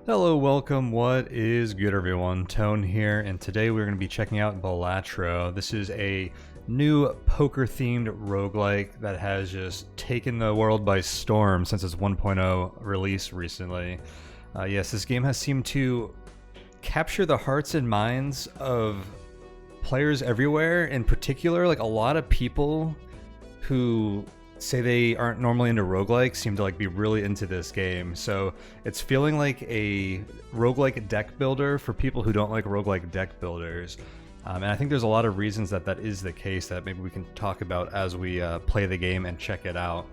Hello, welcome. What is good, everyone? Tone here, and today we're going to be checking out Balatro. This is a new poker-themed roguelike that has just taken the world by storm since its 1.0 release recently. Yes, this game has seemed to capture the hearts and minds of players everywhere. In particular, like a lot of people who say they aren't normally into roguelikes seem to be really into this game. So it's feeling like a roguelike deck builder for people who don't like roguelike deck builders. And I think there's a lot of reasons that is the case that maybe we can talk about as we play the game and check it out.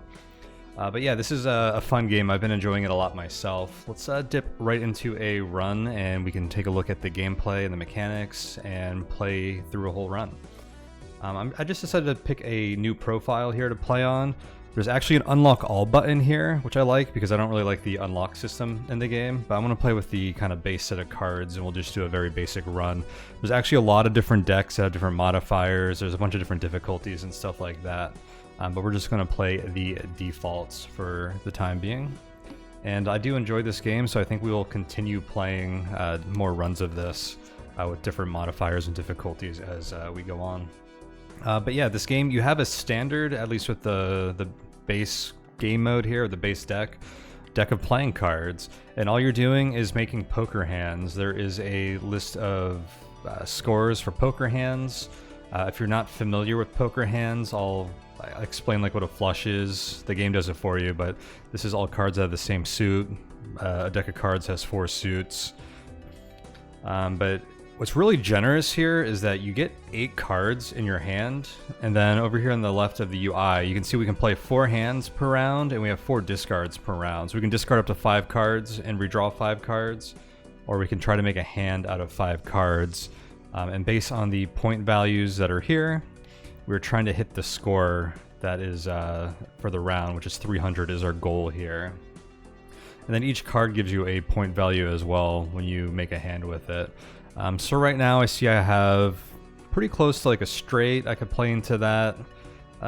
But yeah, this is a fun game. I've been enjoying it a lot myself. Let's dip right into a run and we can take a look at the gameplay and the mechanics and play through a whole run. I just decided to pick a new profile here to play on. There's actually an unlock all button here, which I like because I don't really like the unlock system in the game, but I'm going to play with the kind of base set of cards and we'll just do a very basic run. There's actually a lot of different decks that have different modifiers. There's a bunch of different difficulties and stuff like that, but we're just going to play the defaults for the time being. And I do enjoy this game, so I think we will continue playing more runs of this with different modifiers and difficulties as we go on. But yeah, this game, you have a standard, at least with the base game mode here, or the base deck of playing cards, and all you're doing is making poker hands. There is a list of scores for poker hands. If you're not familiar with poker hands, I'll explain what a flush is. The game does it for you, but this is all cards that have the same suit. A deck of cards has 4 suits. But what's really generous here is that you get 8 cards in your hand, and then over here on the left of the UI, you can see we can play 4 hands per round, and we have 4 discards per round. So we can discard up to 5 cards and redraw 5 cards, or we can try to make a hand out of 5 cards. And based on the point values that are here, we're trying to hit the score that is for the round, which is 300 is our goal here. And then each card gives you a point value as well when you make a hand with it. So right now I see I have pretty close to a straight. I could play into that.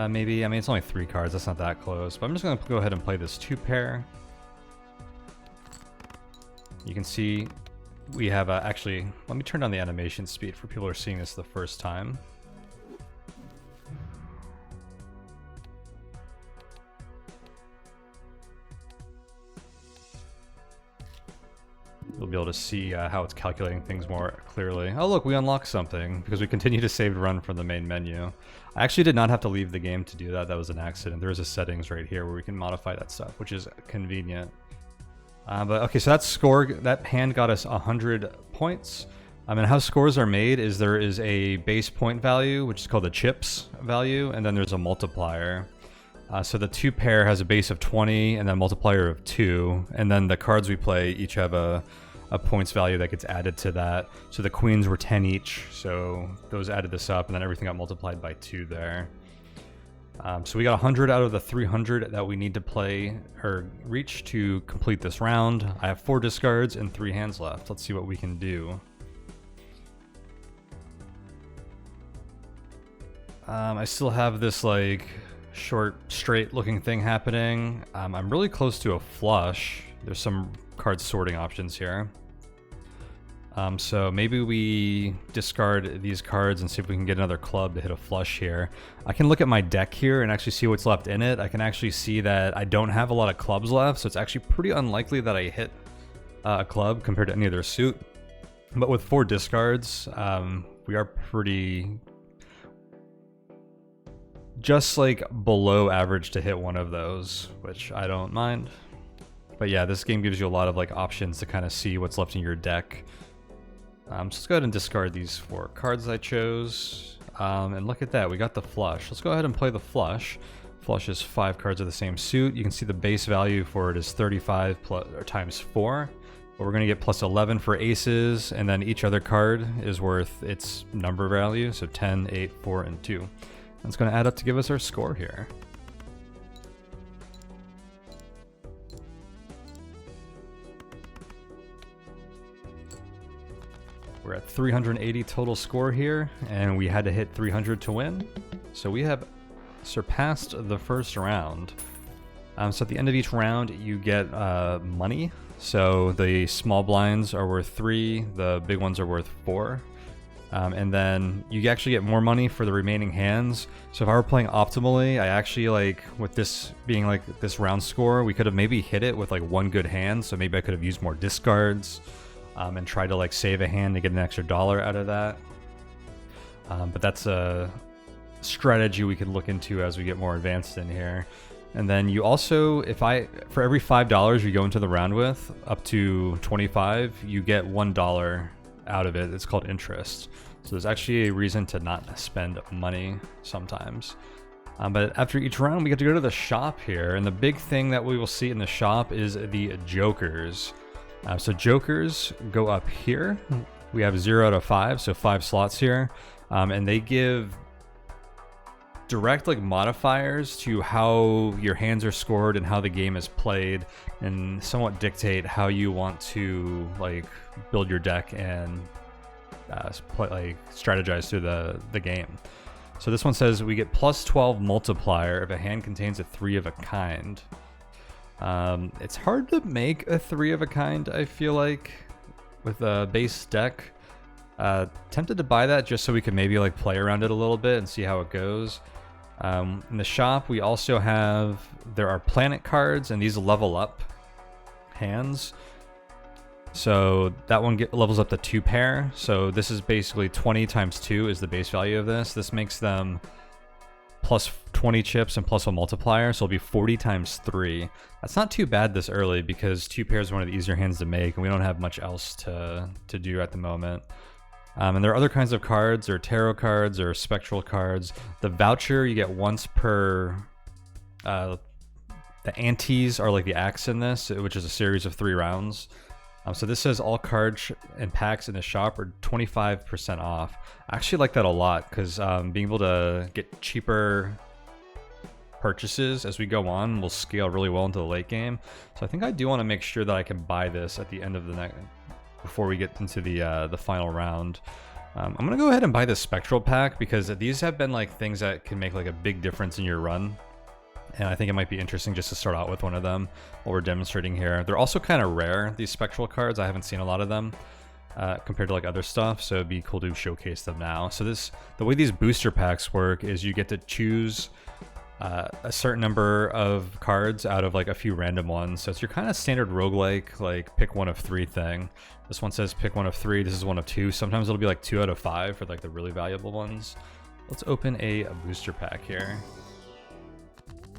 Maybe, I mean, it's only 3 cards. That's not that close. But I'm just going to go ahead and play this 2 pair. You can see we have actually, let me turn down the animation speed for people who are seeing this the first time. You'll be able to see how it's calculating things more clearly. Oh look, we unlocked something because we continue to save run from the main menu. I actually did not have to leave the game to do that. That was an accident. There is a settings right here where we can modify that stuff, which is convenient. But okay, so that hand got us 100 points. And how scores are made is there is a base point value, which is called the chips value, and then there's a multiplier. So the 2 pair has a base of 20 and then a multiplier of 2, and then the cards we play each have a points value that gets added to that. So the queens were 10 each, so those added this up, and then everything got multiplied by 2 there. So we got 100 out of the 300 that we need to play or reach to complete this round. I have 4 discards and 3 hands left. Let's see what we can do. I still have this short straight looking thing happening. I'm really close to a flush. There's some card sorting options here. So maybe we discard these cards and see if we can get another club to hit a flush here. I can look at my deck here and actually see what's left in it. I can actually see that I don't have a lot of clubs left, so it's actually pretty unlikely that I hit a club compared to any other suit. But with 4 discards, we are pretty just below average to hit one of those, which I don't mind. But yeah, this game gives you a lot of options to kind of see what's left in your deck. So let's go ahead and discard these 4 cards I chose. And look at that, we got the flush. Let's go ahead and play the flush. Flush is 5 cards of the same suit. You can see the base value for it is 35 times 4. But we're going to get plus 11 for aces, and then each other card is worth its number value, so 10, 8, 4, and 2. That's going to add up to give us our score here. We're at 380 total score here, and we had to hit 300 to win. So we have surpassed the first round. So at the end of each round, you get money. So the small blinds are worth 3, the big ones are worth 4. And then you actually get more money for the remaining hands. So if I were playing optimally, I actually, like, with this being like this round score, we could have maybe hit it with like one good hand. So maybe I could have used more discards and tried to like save a hand to get an extra $1 out of that. But that's a strategy we could look into as we get more advanced in here. And then you also, for every $5 you go into the round with, up to 25, you get $1 out of it. It's called interest. So there's actually a reason to not spend money sometimes. But after each round, we get to go to the shop here. And the big thing that we will see in the shop is the jokers. So jokers go up here. We have 0 out of 5, so 5 slots here. And they give direct like modifiers to how your hands are scored and how the game is played, and somewhat dictate how you want to like build your deck and strategize through the game. So this one says we get plus 12 multiplier if a hand contains a 3 of a kind. It's hard to make a 3 of a kind, I feel like, with a base deck. Tempted to buy that just so we could maybe like play around it a little bit and see how it goes. In the shop, we also have, there are planet cards, and these level up hands. So that one levels up to 2 pair. So this is basically 20 times 2 is the base value of this. This makes them plus 20 chips and plus a multiplier, so it'll be 40 times 3. That's not too bad this early because 2 pairs is one of the easier hands to make, and we don't have much else to do at the moment. And there are other kinds of cards, or tarot cards, or spectral cards. The voucher you get once per. The antes are like the acts in this, which is a series of 3 rounds. So this says all cards and packs in the shop are 25% off. I actually like that a lot because being able to get cheaper purchases as we go on will scale really well into the late game. So I think I do want to make sure that I can buy this at the end of the next. Before we get into the final round. I'm gonna go ahead and buy the spectral pack because these have been like things that can make like a big difference in your run, and I think it might be interesting just to start out with one of them while we're demonstrating here. They're also kind of rare, these spectral cards. I haven't seen a lot of them compared to like other stuff, so it'd be cool to showcase them now. So the way these booster packs work is you get to choose a certain number of cards out of like a few random ones. So it's your kind of standard roguelike, like pick one of 3 thing. This one says pick one of 3, this is one of 2. Sometimes it'll be like 2 out of 5 for like the really valuable ones. Let's open a booster pack here.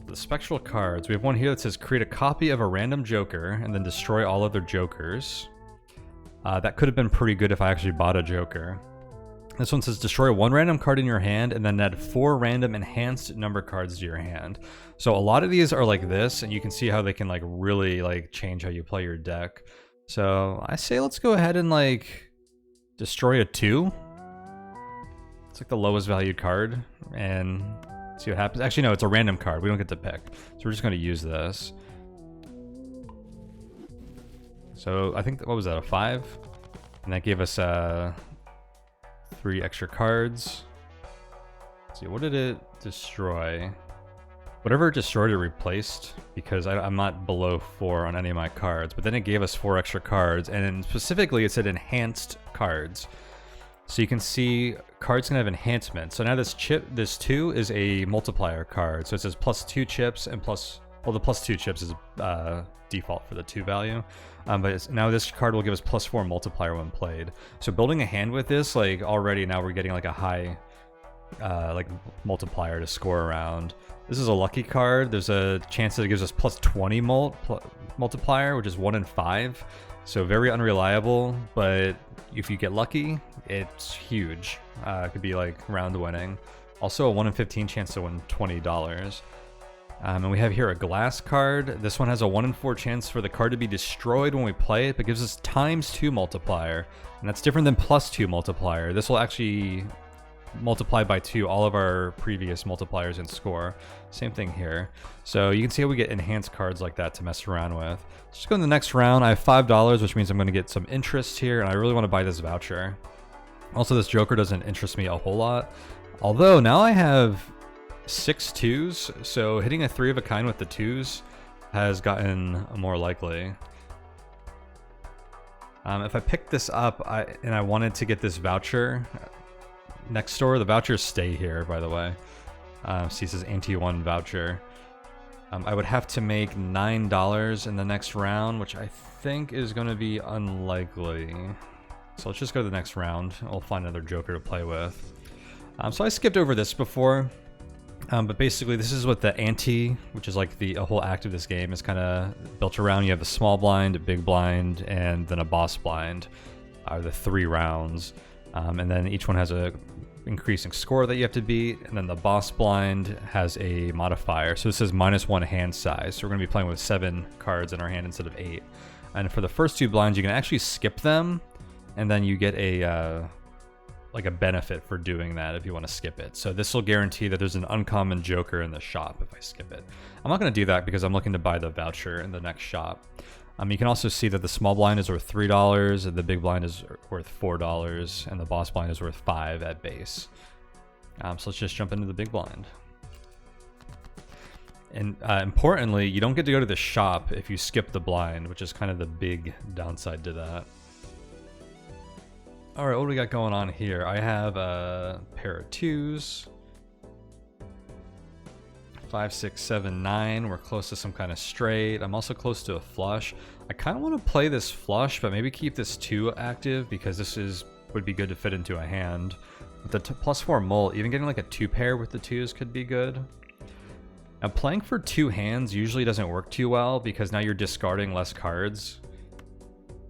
The spectral cards, we have one here that says create a copy of a random joker and then destroy all other jokers. That could have been pretty good if I actually bought a joker. This one says destroy 1 random card in your hand and then add 4 random enhanced number cards to your hand. So a lot of these are like this, and you can see how they can like really like change how you play your deck. So I say let's go ahead and like destroy a 2. It's like the lowest valued card and see what happens. Actually no, it's a random card. We don't get to pick. So we're just going to use this. So I think, what was that, a 5? And that gave us 3 extra cards. Let's see, what did it destroy? Whatever it destroyed, it replaced, because I'm not below 4 on any of my cards. But then it gave us 4 extra cards, and then specifically it said enhanced cards. So you can see cards can have enhancement. So now this 2 is a multiplier card. So it says plus 2 chips and plus, well, the plus 2 chips is default for the 2 value. But now this card will give us plus 4 multiplier when played. So building a hand with this, like already now we're getting like a high like multiplier to score around. This is a lucky card. There's a chance that it gives us plus 20 multiplier, which is 1 in 5. So very unreliable, but if you get lucky, it's huge. It could be like round winning. Also a 1 in 15 chance to win $20. And we have here a glass card. This one has a 1 in 4 chance for the card to be destroyed when we play it, but gives us ×2 multiplier. And that's different than +2 multiplier. This will actually multiply by 2 all of our previous multipliers in score. Same thing here. So you can see how we get enhanced cards like that to mess around with. Let's just go in the next round. I have $5, which means I'm going to get some interest here, and I really want to buy this voucher. Also, this joker doesn't interest me a whole lot. Although now I have 6 2s, so hitting a 3 of a kind with the 2s has gotten more likely. If I pick this up and I wanted to get this voucher next door, the vouchers stay here, by the way. See, it says anti-1 voucher. I would have to make $9 in the next round, which I think is going to be unlikely. So let's just go to the next round. I'll find another joker to play with. So I skipped over this before. But basically, this is what the ante, which is like the whole act of this game, is kind of built around. You have a small blind, a big blind, and then a boss blind, are the 3 rounds. And then each one has a increasing score that you have to beat, and then the boss blind has a modifier. So this says -1 hand size. So we're going to be playing with 7 cards in our hand instead of 8. And for the first 2 blinds, you can actually skip them, and then you get a like a benefit for doing that if you want to skip it. So this will guarantee that there's an uncommon joker in the shop if I skip it. I'm not going to do that because I'm looking to buy the voucher in the next shop. You can also see that the small blind is worth $3, and the big blind is worth $4, and the boss blind is worth $5 at base. So let's just jump into the big blind. And importantly, you don't get to go to the shop if you skip the blind, which is kind of the big downside to that. Alright, what do we got going on here? I have a pair of 2s. 5, 6, 7, 9. We're close to some kind of straight. I'm also close to a flush. I kind of want to play this flush, but maybe keep this 2 active because this would be good to fit into a hand. With the +4 mult, even getting like a 2 pair with the 2s could be good. Now playing for 2 hands usually doesn't work too well because now you're discarding less cards,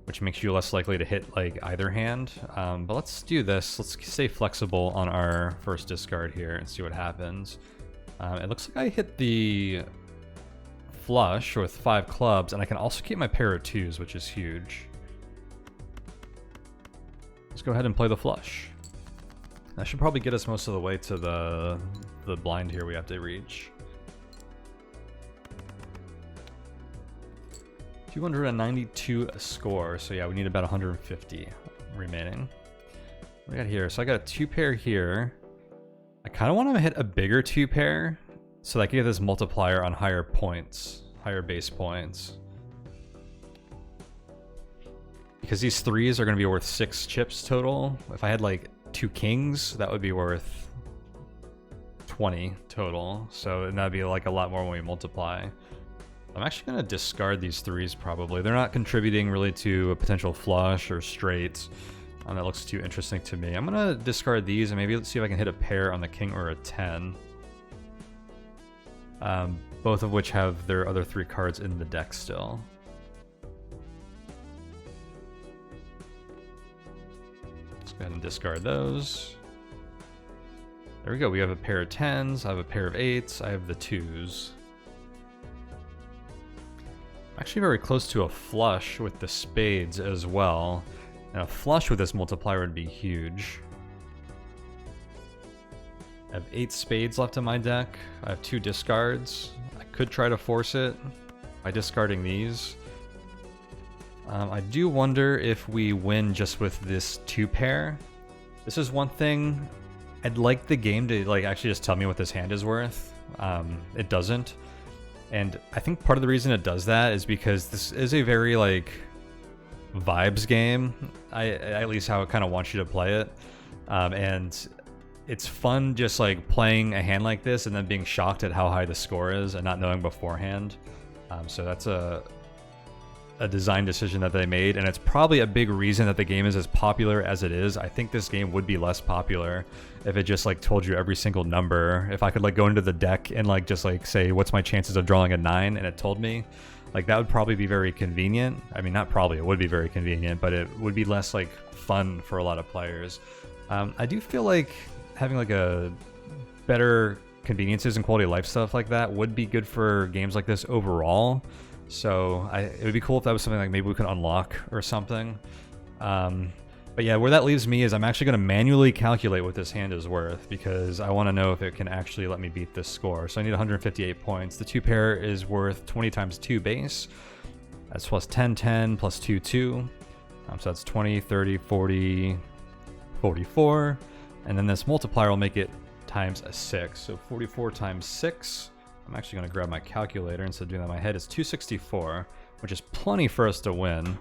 which makes you less likely to hit like either hand. But let's do this. Let's stay flexible on our first discard here and see what happens. It looks like I hit the flush with 5 clubs, and I can also keep my pair of 2s, which is huge. Let's go ahead and play the flush. That should probably get us most of the way to the blind here we have to reach. 292 score, so yeah, we need about 150 remaining. What do we got here? So I got a 2 pair here. I kind of want to hit a bigger 2 pair so that I can get this multiplier on higher points, higher base points. Because these 3s are going to be worth 6 chips total. If I had like 2 kings, that would be worth 20 total. So that'd be like a lot more when we multiply. I'm actually going to discard these 3s probably. They're not contributing really to a potential flush or straight. That looks too interesting to me. I'm going to discard these and maybe let's see if I can hit a pair on the king or a 10. Both of which have their other 3 cards in the deck still. Let's go ahead and discard those. There we go. We have a pair of 10s. I have a pair of 8s. I have the 2s. Actually very close to a flush with the spades as well. And a flush with this multiplier would be huge. I have 8 spades left in my deck. I have 2 discards. I could try to force it by discarding these. I do wonder if we win just with this 2 pair. This is one thing. I'd like the game to like actually just tell me what this hand is worth. It doesn't. And I think part of the reason it does that is because this is a very like vibes game, at least how it kind of wants you to play it, and it's fun just like playing a hand like this and then being shocked at how high the score is and not knowing beforehand. So that's a design decision that they made, and it's probably a big reason that the game is as popular as it is. I think this game would be less popular if it just like told you every single number. If I could like go into the deck and like just like say what's my chances of drawing a 9 and it told me, like that would probably be very convenient. I mean, not probably, it would be very convenient, but it would be less like fun for a lot of players. I do feel like having like a better conveniences and quality of life stuff like that would be good for games like this overall. So it would be cool if that was something like maybe we could unlock or something. But yeah, where that leaves me is I'm actually going to manually calculate what this hand is worth because I want to know if it can actually let me beat this score. So I need 158 points. The 2 pair is worth 20 times 2 base. That's plus 10, 10, plus 2, 2. So that's 20, 30, 40, 44. And then this multiplier will make it times a 6. So 44 times 6. I'm actually going to grab my calculator instead of doing that in my head. It's 264, which is plenty for us to win.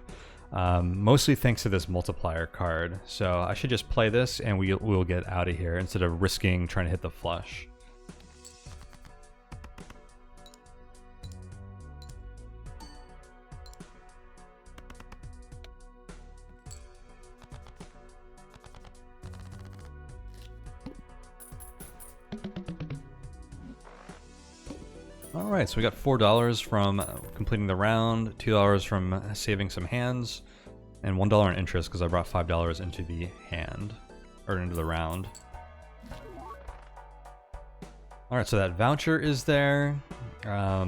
Mostly thanks to this multiplier card. So I should just play this and we'll get out of here instead of risking trying to hit the flush. Alright, so we got $4 from completing the round, $2 from saving some hands, and $1 in interest because I brought $5 into the hand, or into the round. Alright, so that voucher is there.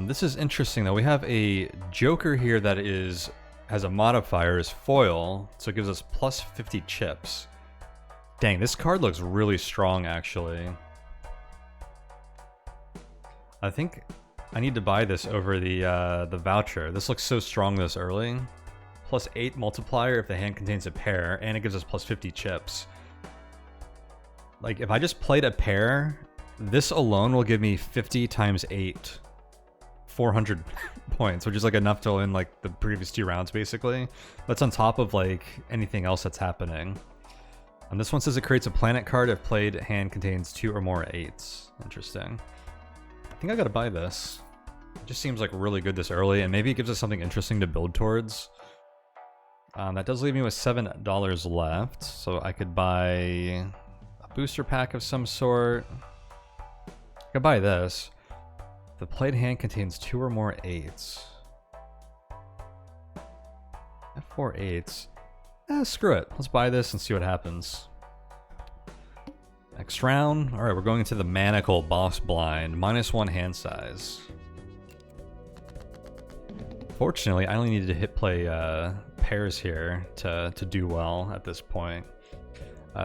This is interesting though. We have a joker here that has a modifier as foil, so it gives us plus 50 chips. Dang, this card looks really strong actually. I think I need to buy this over the voucher. This looks so strong this early. Plus 8 multiplier if the hand contains a pair, and it gives us plus 50 chips. Like, if I just played a pair, this alone will give me 50 times 8. 400 points, which is like enough to win like the previous 2 rounds basically. That's on top of like anything else that's happening. And this one says it creates a planet card if played hand contains 2 or more 8s. Interesting. I think I gotta buy this. It just seems like really good this early, and maybe it gives us something interesting to build towards. That does leave me with $7 left, so I could buy a booster pack of some sort. I could buy this. The played hand contains 2 or more 8s. I have 4 8s. Screw it. Let's buy this and see what happens. Next round. Alright, we're going into the Manacle Boss Blind. -1 hand size. Fortunately, I only needed to hit play pairs here to do well at this point.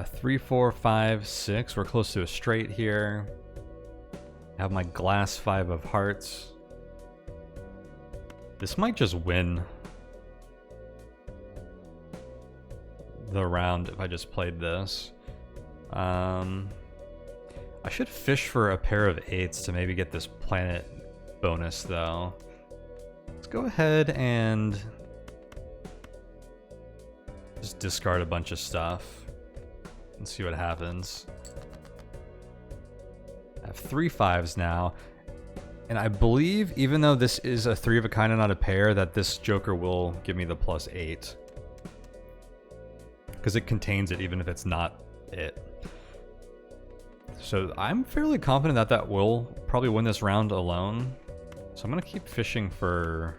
3, 4, 5, 6. We're close to a straight here. I have my glass 5 of hearts. This might just win the round if I just played this. I should fish for a pair of 8s to maybe get this planet bonus though. Let's go ahead and just discard a bunch of stuff and see what happens. I have 3 5s now, and I believe even though this is a 3 of a kind and not a pair, that this joker will give me the plus 8 because it contains it even if it's not it. So I'm fairly confident that that will probably win this round alone. So I'm gonna keep fishing for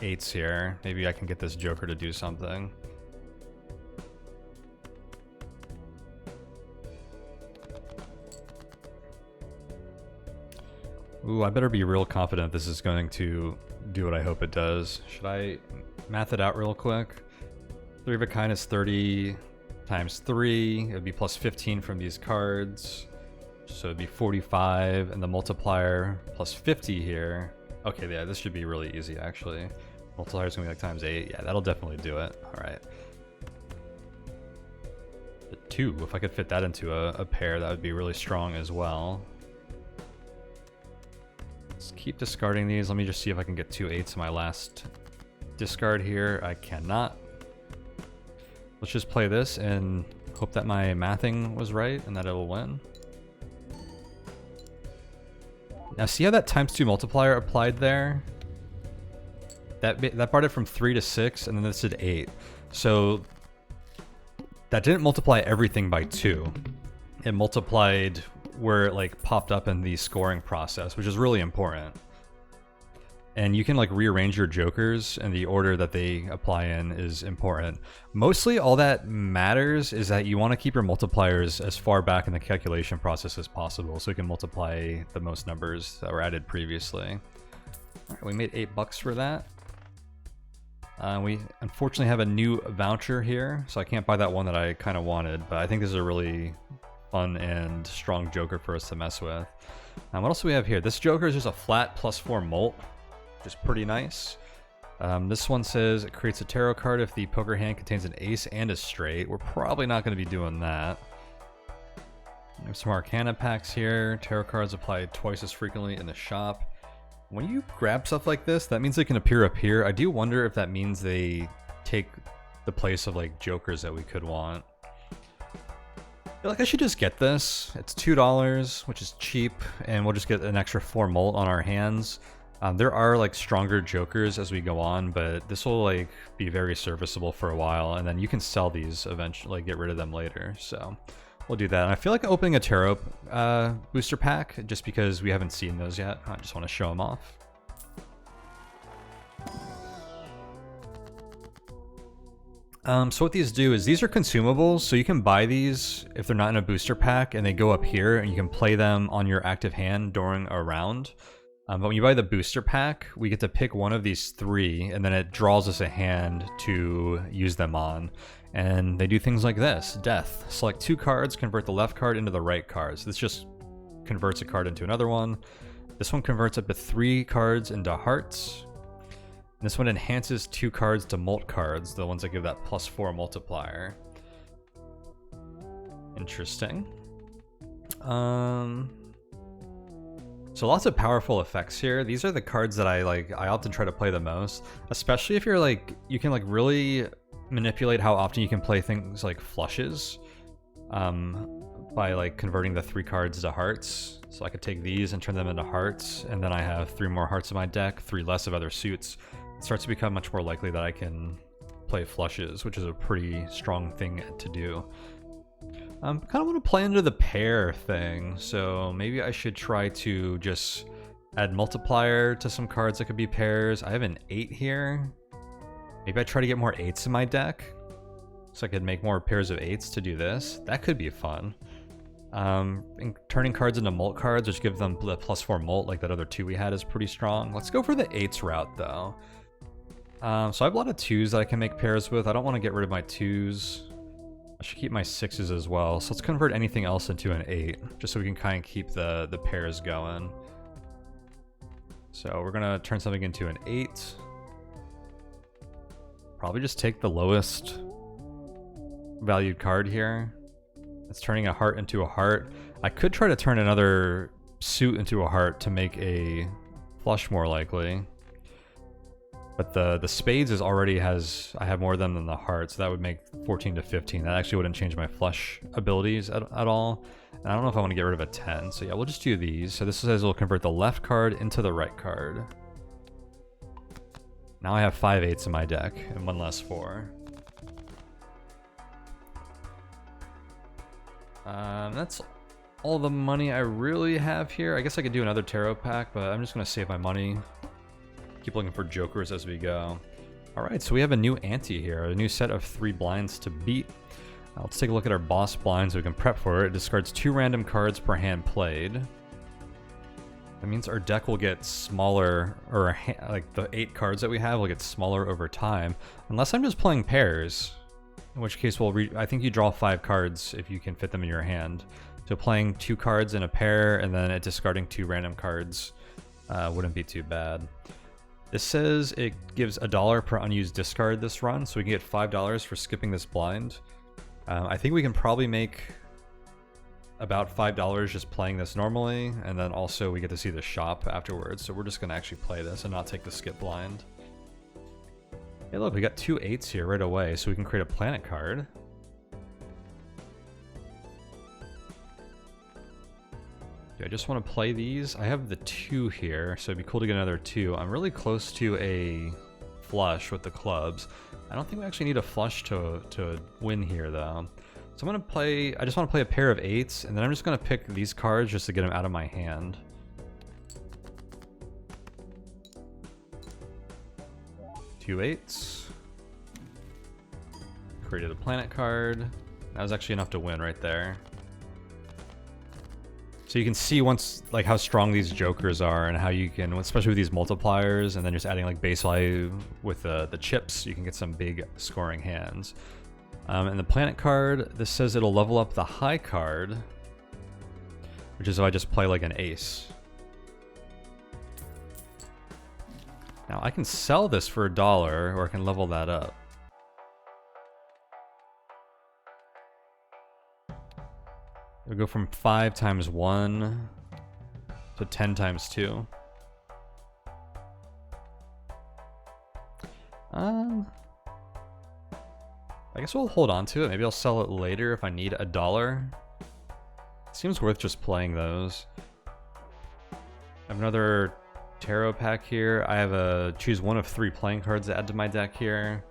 8s here. Maybe I can get this joker to do something. Ooh, I better be real confident this is going to do what I hope it does. Should I math it out real quick? 3 of a kind is 30 times 3. It would be plus 15 from these cards. So it'd be 45, and the multiplier plus 50 here. Okay, yeah, this should be really easy actually. Multiplier's gonna be like times 8. Yeah, that'll definitely do it. Alright. 2, if I could fit that into a pair, that would be really strong as well. Let's keep discarding these. Let me just see if I can get 2 8s in my last discard here. I cannot. Let's just play this and hope that my mathing was right and that it will win. Now see how that ×2 multiplier applied there? That brought it from 3 to 6, and then this did 8. So that didn't multiply everything by 2. It multiplied where it like popped up in the scoring process, which is really important. And you can like rearrange your jokers, and the order that they apply in is important. Mostly all that matters is that you want to keep your multipliers as far back in the calculation process as possible, so you can multiply the most numbers that were added previously. Alright, we made $8 for that. We unfortunately have a new voucher here, so I can't buy that one that I kind of wanted, but I think this is a really fun and strong joker for us to mess with. What else do we have here? This joker is just a flat +4 mult, which is pretty nice. This one says it creates a tarot card if the poker hand contains an ace and a straight. We're probably not going to be doing that. We have some Arcana packs here. Tarot cards applied twice as frequently in the shop. When you grab stuff like this, that means they can appear up here. I do wonder if that means they take the place of like jokers that we could want. I feel like I should just get this. It's $2, which is cheap, and we'll just get an extra 4 molt on our hands. There are like stronger jokers as we go on, but this will like be very serviceable for a while, and then you can sell these eventually, like get rid of them later. So we'll do that. And I feel like opening a tarot booster pack, just because we haven't seen those yet. I just want to show them off. So what these do is these are consumables, so you can buy these if they're not in a booster pack, and they go up here, and you can play them on your active hand during a round. But when you buy the booster pack, we get to pick one of these 3, and then it draws us a hand to use them on. And they do things like this. Death. Select 2 cards, convert the left card into the right card. So this just converts a card into another one. This one converts up to 3 cards into hearts. And this one enhances 2 cards to mult cards, the ones that give that +4 multiplier. Interesting. So lots of powerful effects here. These are the cards that I often try to play the most, especially if you're like, you can like really manipulate how often you can play things like flushes by like converting the 3 cards to hearts. So I could take these and turn them into hearts, and then I have 3 more hearts in my deck, 3 less of other suits. It starts to become much more likely that I can play flushes, which is a pretty strong thing to do. I kind of want to play into the pair thing, so maybe I should try to just add multiplier to some cards that could be pairs. I have an 8 here. Maybe I try to get more 8s in my deck, so I could make more pairs of 8s to do this. That could be fun. And turning cards into mult cards, which give them the +4 mult like that other 2 we had, is pretty strong. Let's go for the 8s route though. So I have a lot of 2s that I can make pairs with. I don't want to get rid of my 2s. I should keep my 6s as well. So let's convert anything else into an 8, just so we can kind of keep the pairs going. So we're gonna turn something into an 8. Probably just take the lowest valued card here. It's turning a heart into a heart. I could try to turn another suit into a heart to make a flush more likely. But the spades is already has, I have more than the heart, so that would make 14 to 15. That actually wouldn't change my flush abilities at all. And I don't know if I want to get rid of a 10. So yeah, we'll just do these. So this says we'll convert the left card into the right card. Now I have 5 8s in my deck and 1 less 4. That's all the money I really have here. I guess I could do another tarot pack, but I'm just going to save my money. Keep looking for jokers as we go. Alright, so we have a new ante here, a new set of 3 blinds to beat. Let's take a look at our boss blind so we can prep for it. It discards 2 random cards per hand played. That means our deck will get smaller, or like the 8 cards that we have will get smaller over time, unless I'm just playing pairs. In which case, I think you draw 5 cards if you can fit them in your hand. So playing 2 cards in a pair and then discarding 2 random cards wouldn't be too bad. This says it gives $1 per unused discard this run, so we can get $5 for skipping this blind. I think we can probably make about $5 just playing this normally, and then also we get to see the shop afterwards, so we're just going to actually play this and not take the skip blind. Hey look, we got 2 8s here right away, so we can create a planet card. Do I just want to play these? I have the 2 here, so it'd be cool to get another 2. I'm really close to a flush with the clubs. I don't think we actually need a flush to win here though. So I'm gonna play, I just want to play a pair of 8s, and then I'm just gonna pick these cards just to get them out of my hand. Two 8s. Created a planet card. That was actually enough to win right there. So you can see once, like, how strong these jokers are and how you can, especially with these multipliers, and then just adding like base value with the chips, you can get some big scoring hands. And the planet card, this says it'll level up the high card, which is if I just play like an ace. Now I can sell this for $1, or I can level that up. It'll go from 5 times 1 to 10 times 2. I guess we'll hold on to it. Maybe I'll sell it later if I need $1. Seems worth just playing those. I have another tarot pack here. I have a choose one of 3 playing cards to add to my deck here.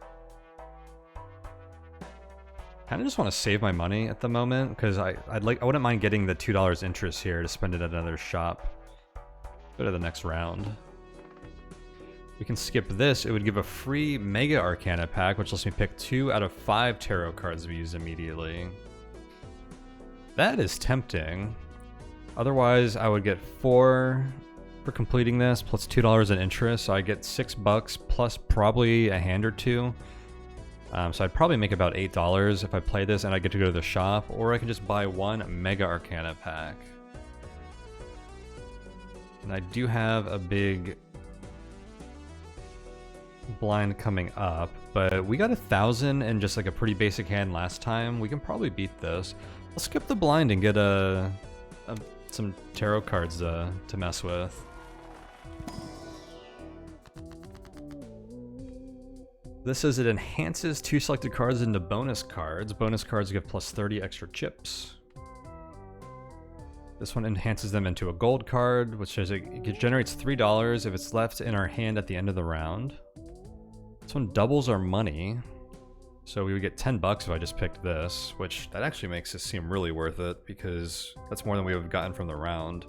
Kind of just want to save my money at the moment because I wouldn't mind getting the $2 interest here to spend it at another shop. Go to the next round. We can skip this. It would give a free Mega Arcana pack, which lets me pick 2 out of 5 tarot cards to be used immediately. That is tempting. Otherwise, I would get 4 for completing this, plus $2 in interest, so I get $6 plus probably a hand or 2. So I'd probably make about $8 if I play this and I get to go to the shop, or I can just buy 1 Mega Arcana pack. And I do have a big blind coming up, but we got 1,000 and just like a pretty basic hand last time. We can probably beat this. I'll skip the blind and get some tarot cards to mess with. This says it enhances 2 selected cards into bonus cards. Bonus cards give plus 30 extra chips. This one enhances them into a gold card, which says it generates $3 if it's left in our hand at the end of the round. This one doubles our money, so we would get $10 if I just picked this, which that actually makes this seem really worth it because that's more than we would have gotten from the round.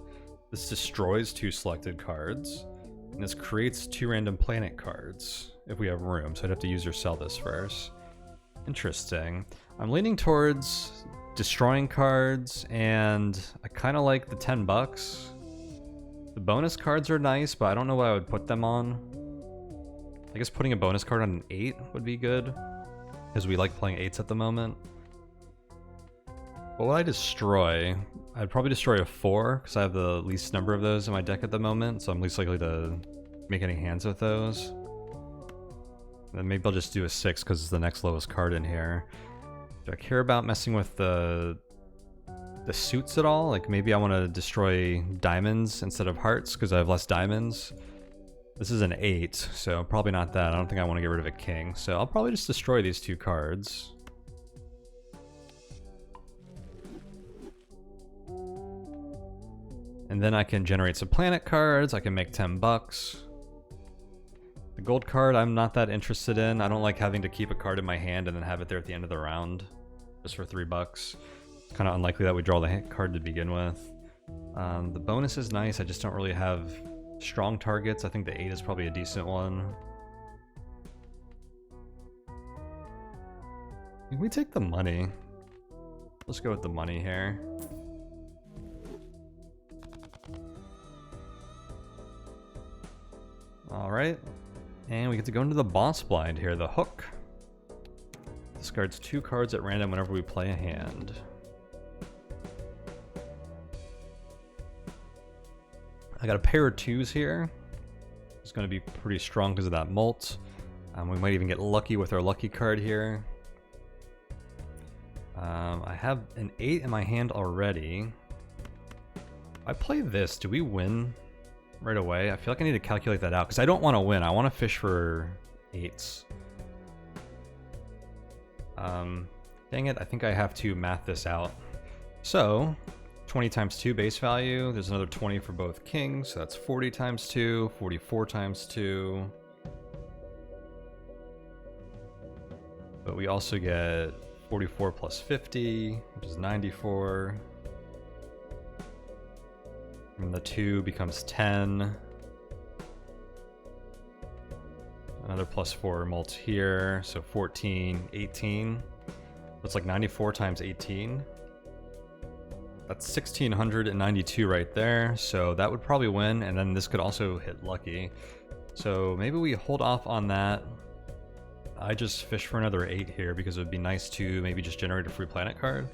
This destroys 2 selected cards, and this creates 2 random planet cards if we have room, so I'd have to use or sell this first. Interesting. I'm leaning towards destroying cards, and I kind of like the $10. The bonus cards are nice, but I don't know what I would put them on. I guess putting a bonus card on an 8 would be good, because we like playing 8s at the moment. What would I destroy? I'd probably destroy a 4, because I have the least number of those in my deck at the moment, so I'm least likely to make any hands with those. And then maybe I'll just do a 6, because it's the next lowest card in here. Do I care about messing with the suits at all? Like maybe I want to destroy diamonds instead of hearts, because I have less diamonds. This is an 8, so probably not that. I don't think I want to get rid of a king, so I'll probably just destroy these 2 cards. And then I can generate some planet cards. I can make $10. The gold card I'm not that interested in. I don't like having to keep a card in my hand and then have it there at the end of the round just for $3. It's kind of unlikely that we draw the card to begin with. The bonus is nice. I just don't really have strong targets. I think the 8 is probably a decent one. Can we take the money? Let's go with the money here. Alright. And we get to go into the boss blind here, the hook. Discards 2 cards at random whenever we play a hand. I got a pair of 2s here. It's going to be pretty strong because of that molt. We might even get lucky with our lucky card here. I have an 8 in my hand already. If I play this, do we win right away? I feel like I need to calculate that out because I don't want to win. I want to fish for 8s. Dang it, I think I have to math this out. So 20 times 2 base value. There's another 20 for both kings, so that's 40 times 2, 44 times 2. But we also get 44 plus 50, which is 94. And the 2 becomes 10. Another plus 4 molt here, so 14, 18. That's like 94 times 18. That's 1,692 right there, so that would probably win, and then this could also hit lucky. So maybe we hold off on that. I just fish for another 8 here because it would be nice to maybe just generate a free planet card.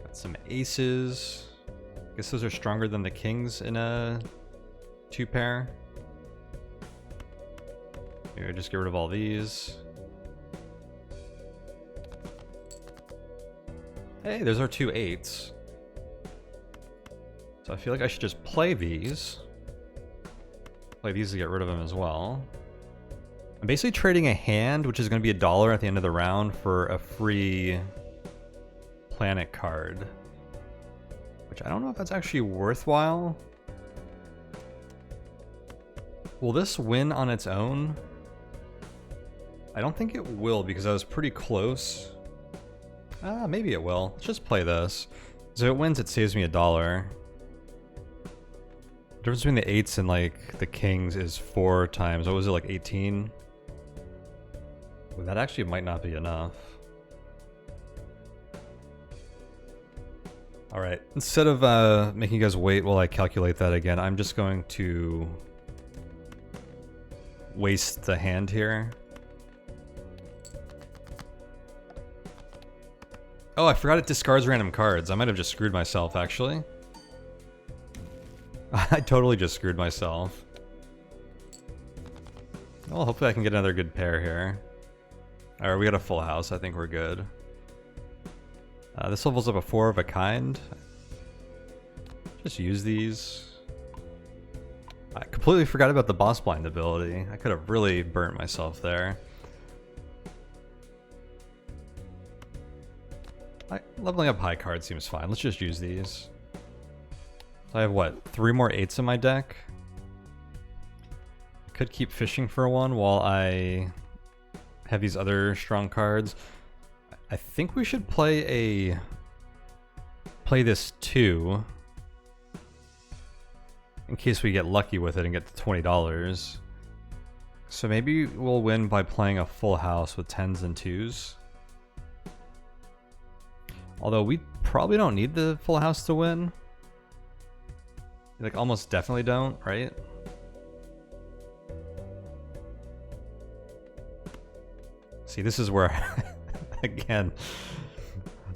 Got some aces. I guess those are stronger than the kings in a 2-pair. Maybe I just get rid of all these. Hey, there's our 2 8s. So I feel like I should just play these. Play these to get rid of them as well. I'm basically trading a hand, which is going to be $1 at the end of the round, for a free planet card. Which I don't know if that's actually worthwhile. Will this win on its own? I don't think it will because I was pretty close. Maybe it will. Let's just play this. So if it wins, it saves me $1. The difference between the 8s and like the kings is 4 times. What was it, like 18? Well, that actually might not be enough. Alright, instead of making you guys wait while I calculate that again, I'm just going to waste the hand here. Oh, I forgot it discards random cards. I might have just screwed myself, actually. I totally just screwed myself. Well, hopefully I can get another good pair here. Alright, we got a full house. I think we're good. This levels up a 4 of a kind. Just use these. I completely forgot about the boss blind ability. I could have really burnt myself there. Leveling up high cards seems fine. Let's just use these. So I have what, 3 more 8s in my deck? Could keep fishing for one while I have these other strong cards. I think we should play this too, in case we get lucky with it and get to $20. So maybe we'll win by playing a full house with 10s and 2s. Although we probably don't need the full house to win. Like almost definitely don't, right? See, this is where, again,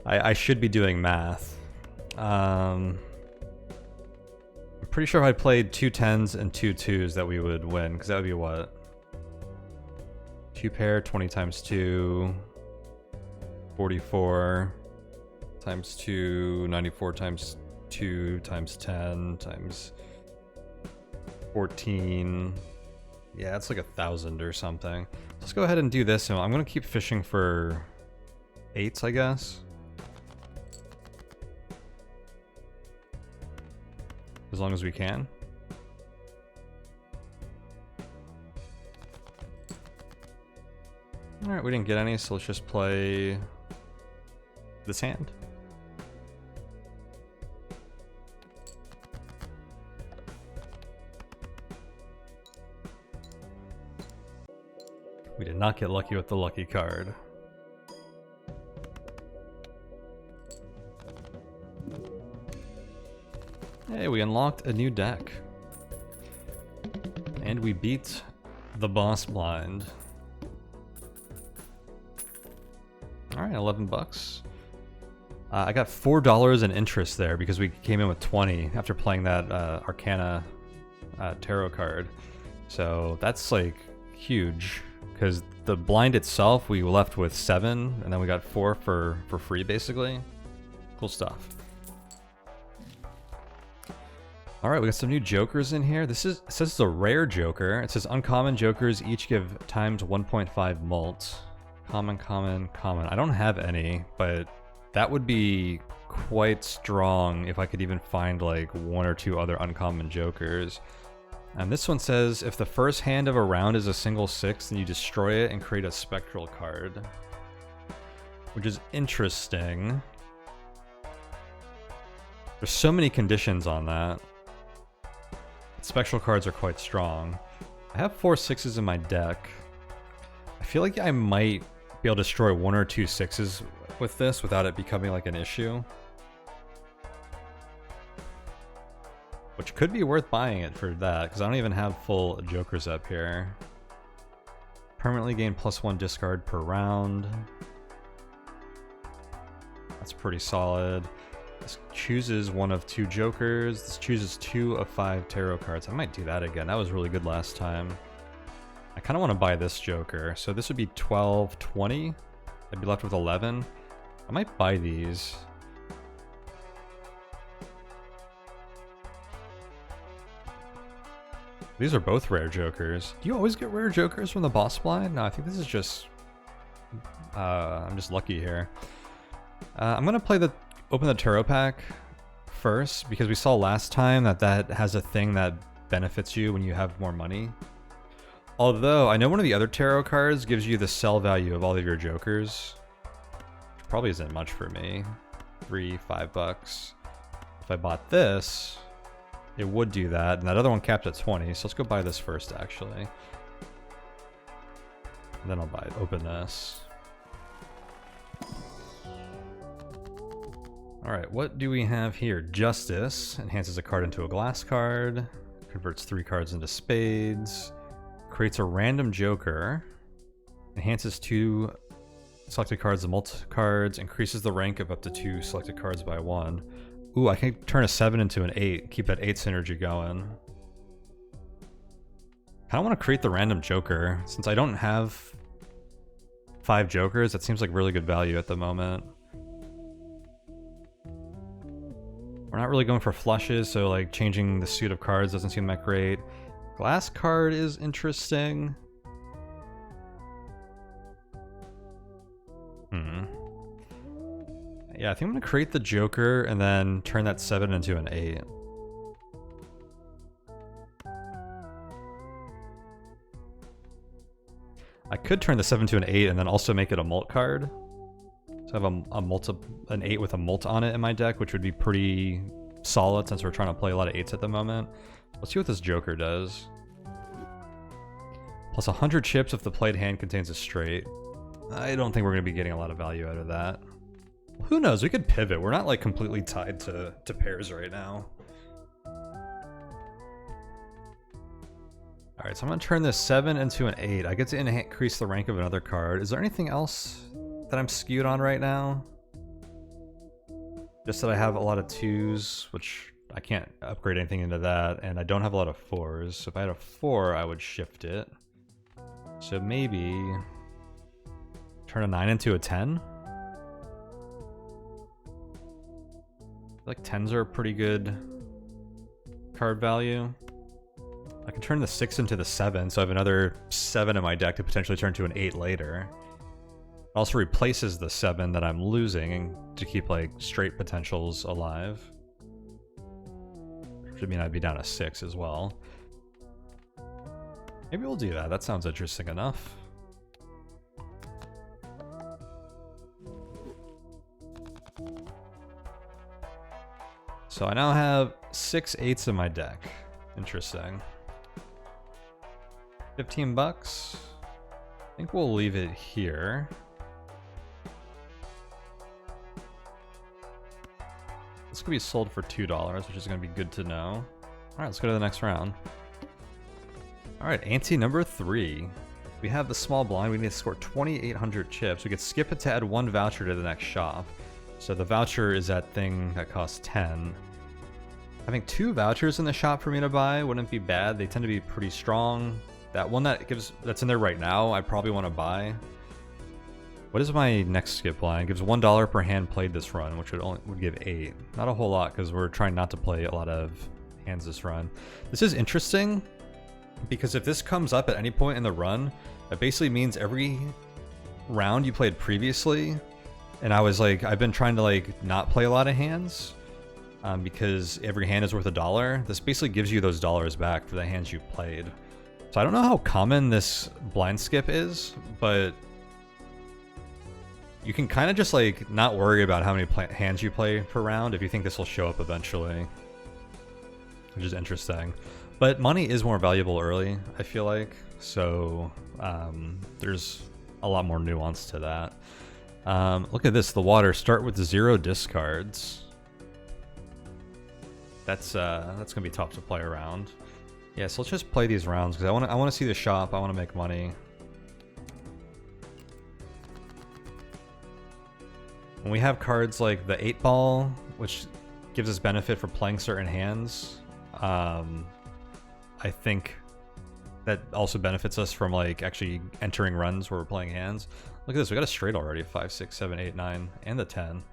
I should be doing math. I'm pretty sure if I played 2 10s and 2 2s that we would win, because that would be what? 2 pair, 20 times 2, 44 times 2, 94 times 2 times 10 times 14. Yeah, it's like 1,000 or something. Let's go ahead and do this. I'm going to keep fishing for 8s, I guess. As long as we can. Alright, we didn't get any, so let's just play this hand. We did not get lucky with the lucky card. Hey, we unlocked a new deck. And we beat the boss blind. Alright, 11 bucks. I got $4 in interest there because we came in with 20 after playing that Arcana tarot card. So that's like huge. Because the blind itself, we left with 7, and then we got 4 for free, basically. Cool stuff. Alright, we got some new jokers in here. It says it's a rare joker. It says uncommon jokers each give times 1.5 mult. Common, common, common. I don't have any, but that would be quite strong if I could even find like 1 or 2 other uncommon jokers. And this one says, if the first hand of a round is a single 6, then you destroy it and create a spectral card. Which is interesting. There's so many conditions on that. Spectral cards are quite strong. I have 4 6s in my deck. I feel like I might be able to destroy 1 or 2 6s with this without it becoming like an issue. Which could be worth buying it for that, because I don't even have full jokers up here. Permanently gain +1 discard per round. That's pretty solid. This chooses 1 of 2 jokers. This chooses 2 of 5 tarot cards. I might do that again. That was really good last time. I kind of want to buy this joker. So this would be 12, 20. I'd be left with 11. I might buy these. These are both rare jokers. Do you always get rare jokers from the boss blind? No, I think this is just... I'm just lucky here. I'm gonna open the tarot pack first, because we saw last time that has a thing that benefits you when you have more money. Although, I know one of the other tarot cards gives you the sell value of all of your jokers. Which probably isn't much for me. $5. If I bought this, it would do that, and that other one capped at 20, so let's go buy this first, actually. And then I'll open this. Alright, what do we have here? Justice enhances a card into a glass card, converts 3 cards into spades, creates a random joker, enhances 2 selected cards to multi-cards, increases the rank of up to 2 selected cards by 1. Ooh, I can turn a 7 into an 8, keep that 8 synergy going. I don't want to create the random joker. Since I don't have 5 jokers, that seems like really good value at the moment. We're not really going for flushes, so like changing the suit of cards doesn't seem that great. Glass card is interesting. Yeah, I think I'm gonna create the joker and then turn that 7 into an 8. I could turn the 7 to an 8 and then also make it a mult card. So I have an 8 with a mult on it in my deck, which would be pretty solid since we're trying to play a lot of 8s at the moment. Let's see what this joker does. Plus 100 chips if the played hand contains a straight. I don't think we're going to be getting a lot of value out of that. Who knows? We could pivot. We're not like completely tied to pairs right now. Alright, so I'm going to turn this 7 into an 8. I get to increase the rank of another card. Is there anything else that I'm skewed on right now? Just that I have a lot of 2s, which I can't upgrade anything into that, and I don't have a lot of 4s. So if I had a 4, I would shift it. So maybe turn a 9 into a 10? I feel like 10s are a pretty good card value. I can turn the 6 into the 7, so I have another 7 in my deck to potentially turn to an 8 later. It also replaces the 7 that I'm losing to keep like straight potentials alive. Which would mean I'd be down to 6 as well. Maybe we'll do that. That sounds interesting enough. So I now have 6 8s in my deck. Interesting. 15 bucks. I think we'll leave it here. This could be sold for $2, which is going to be good to know. Alright, let's go to the next round. Alright, ante number 3. We have the small blind. We need to score 2,800 chips. We could skip it to add 1 voucher to the next shop. So the voucher is that thing that costs 10. Having 2 vouchers in the shop for me to buy wouldn't be bad. They tend to be pretty strong. That one that's in there right now, I probably want to buy. What is my next skip line? It gives $1 per hand played this run, which would give 8. Not a whole lot because we're trying not to play a lot of hands this run. This is interesting because if this comes up at any point in the run, it basically means every round you played previously, and I was like, I've been trying to like not play a lot of hands because every hand is worth $1. This basically gives you those dollars back for the hands you played. So I don't know how common this blind skip is, but you can kind of just like not worry about how many hands you play per round if you think this will show up eventually, which is interesting. But money is more valuable early, I feel like, so there's a lot more nuance to that. Look at this, the water. Start with 0 discards. That's gonna be tough to play around. Yeah, so let's just play these rounds because I want to see the shop. I want to make money. When we have cards like the 8-ball, which gives us benefit for playing certain hands, I think that also benefits us from like actually entering runs where we're playing hands. Look at this, we got a straight already. 5, 6, 7, 8, 9, and the 10.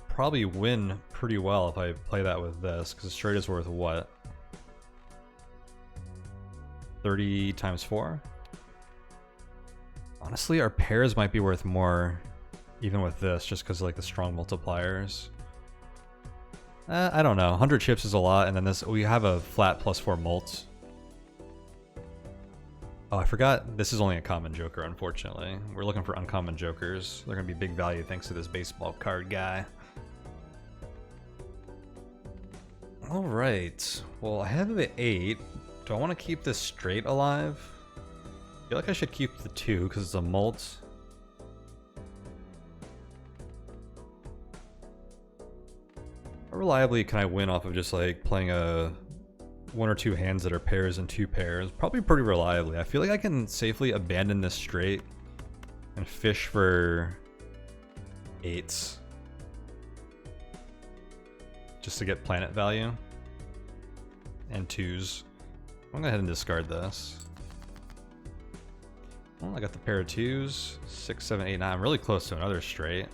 Probably win pretty well if I play that with this, because a straight is worth what? 30 times 4. Honestly, our pairs might be worth more even with this, just because of like the strong multipliers. I don't know. 100 chips is a lot, and then this we have a flat +4 mult. Oh, I forgot this is only a common joker, unfortunately. We're looking for uncommon jokers. They're going to be big value thanks to this baseball card guy. Alright, well I have the 8. Do I want to keep this straight alive? I feel like I should keep the 2 because it's a mult. How reliably can I win off of just like playing a 1 or 2 hands that are pairs and 2 pairs? Probably pretty reliably. I feel like I can safely abandon this straight and fish for 8s. Just to get planet value. And 2s. I'm gonna go ahead and discard this. Well, I got the pair of 2s. 6, 7, 8, 9. I'm really close to another straight.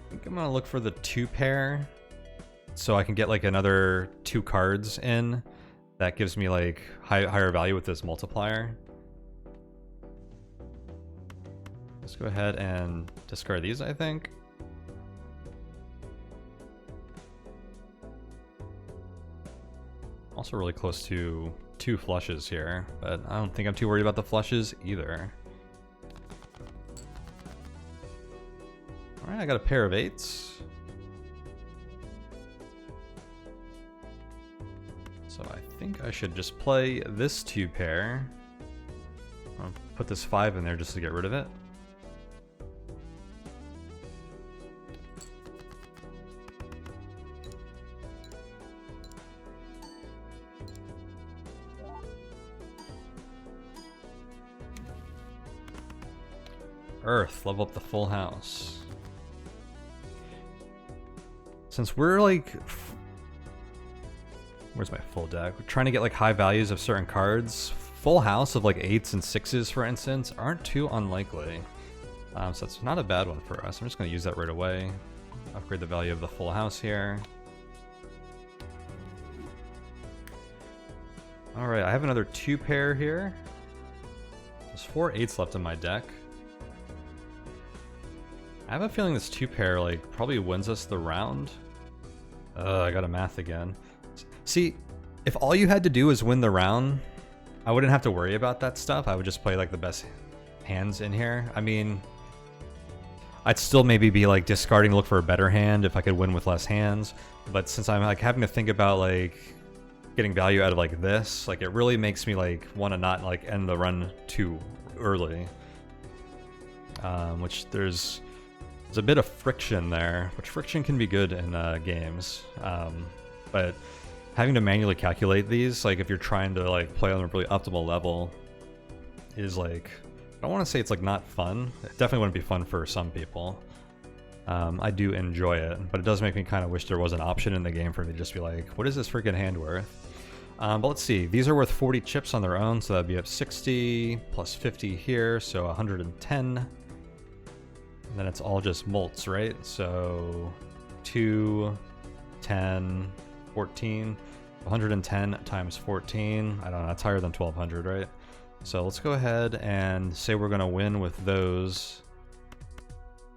I think I'm gonna look for the 2 pair. So I can get like another 2 cards in. That gives me like higher value with this multiplier. Let's go ahead and discard these, I think. Also really close to 2 flushes here, but I don't think I'm too worried about the flushes either. Alright, I got a pair of 8s. So I think I should just play this 2 pair. I'll put this 5 in there just to get rid of it. Earth, level up the full house. Since we're like... Where's my full deck? We're trying to get like high values of certain cards. Full house of like 8s and 6s, for instance, aren't too unlikely. So that's not a bad one for us. I'm just going to use that right away. Upgrade the value of the full house here. Alright, I have another 2 pair here. There's 4 8s left in my deck. I have a feeling this 2 pair like probably wins us the round. I gotta math again. See, if all you had to do is win the round, I wouldn't have to worry about that stuff. I would just play like the best hands in here. I mean, I'd still maybe be like discarding to look for a better hand if I could win with less hands. But since I'm like having to think about like getting value out of like this, like it really makes me like want to not like end the run too early. Which there's a bit of friction there, which friction can be good in games. But having to manually calculate these, like if you're trying to like play on a really optimal level, is like, I don't want to say it's like not fun. It definitely wouldn't be fun for some people. I do enjoy it, but it does make me kind of wish there was an option in the game for me to just be like, what is this freaking hand worth? But let's see, these are worth 40 chips on their own, so that'd be up 60 plus 50 here, so 110. And then it's all just mults, right? So 2, 10, 14, 110 times 14. I don't know, that's higher than 1200, right? So let's go ahead and say we're going to win with those.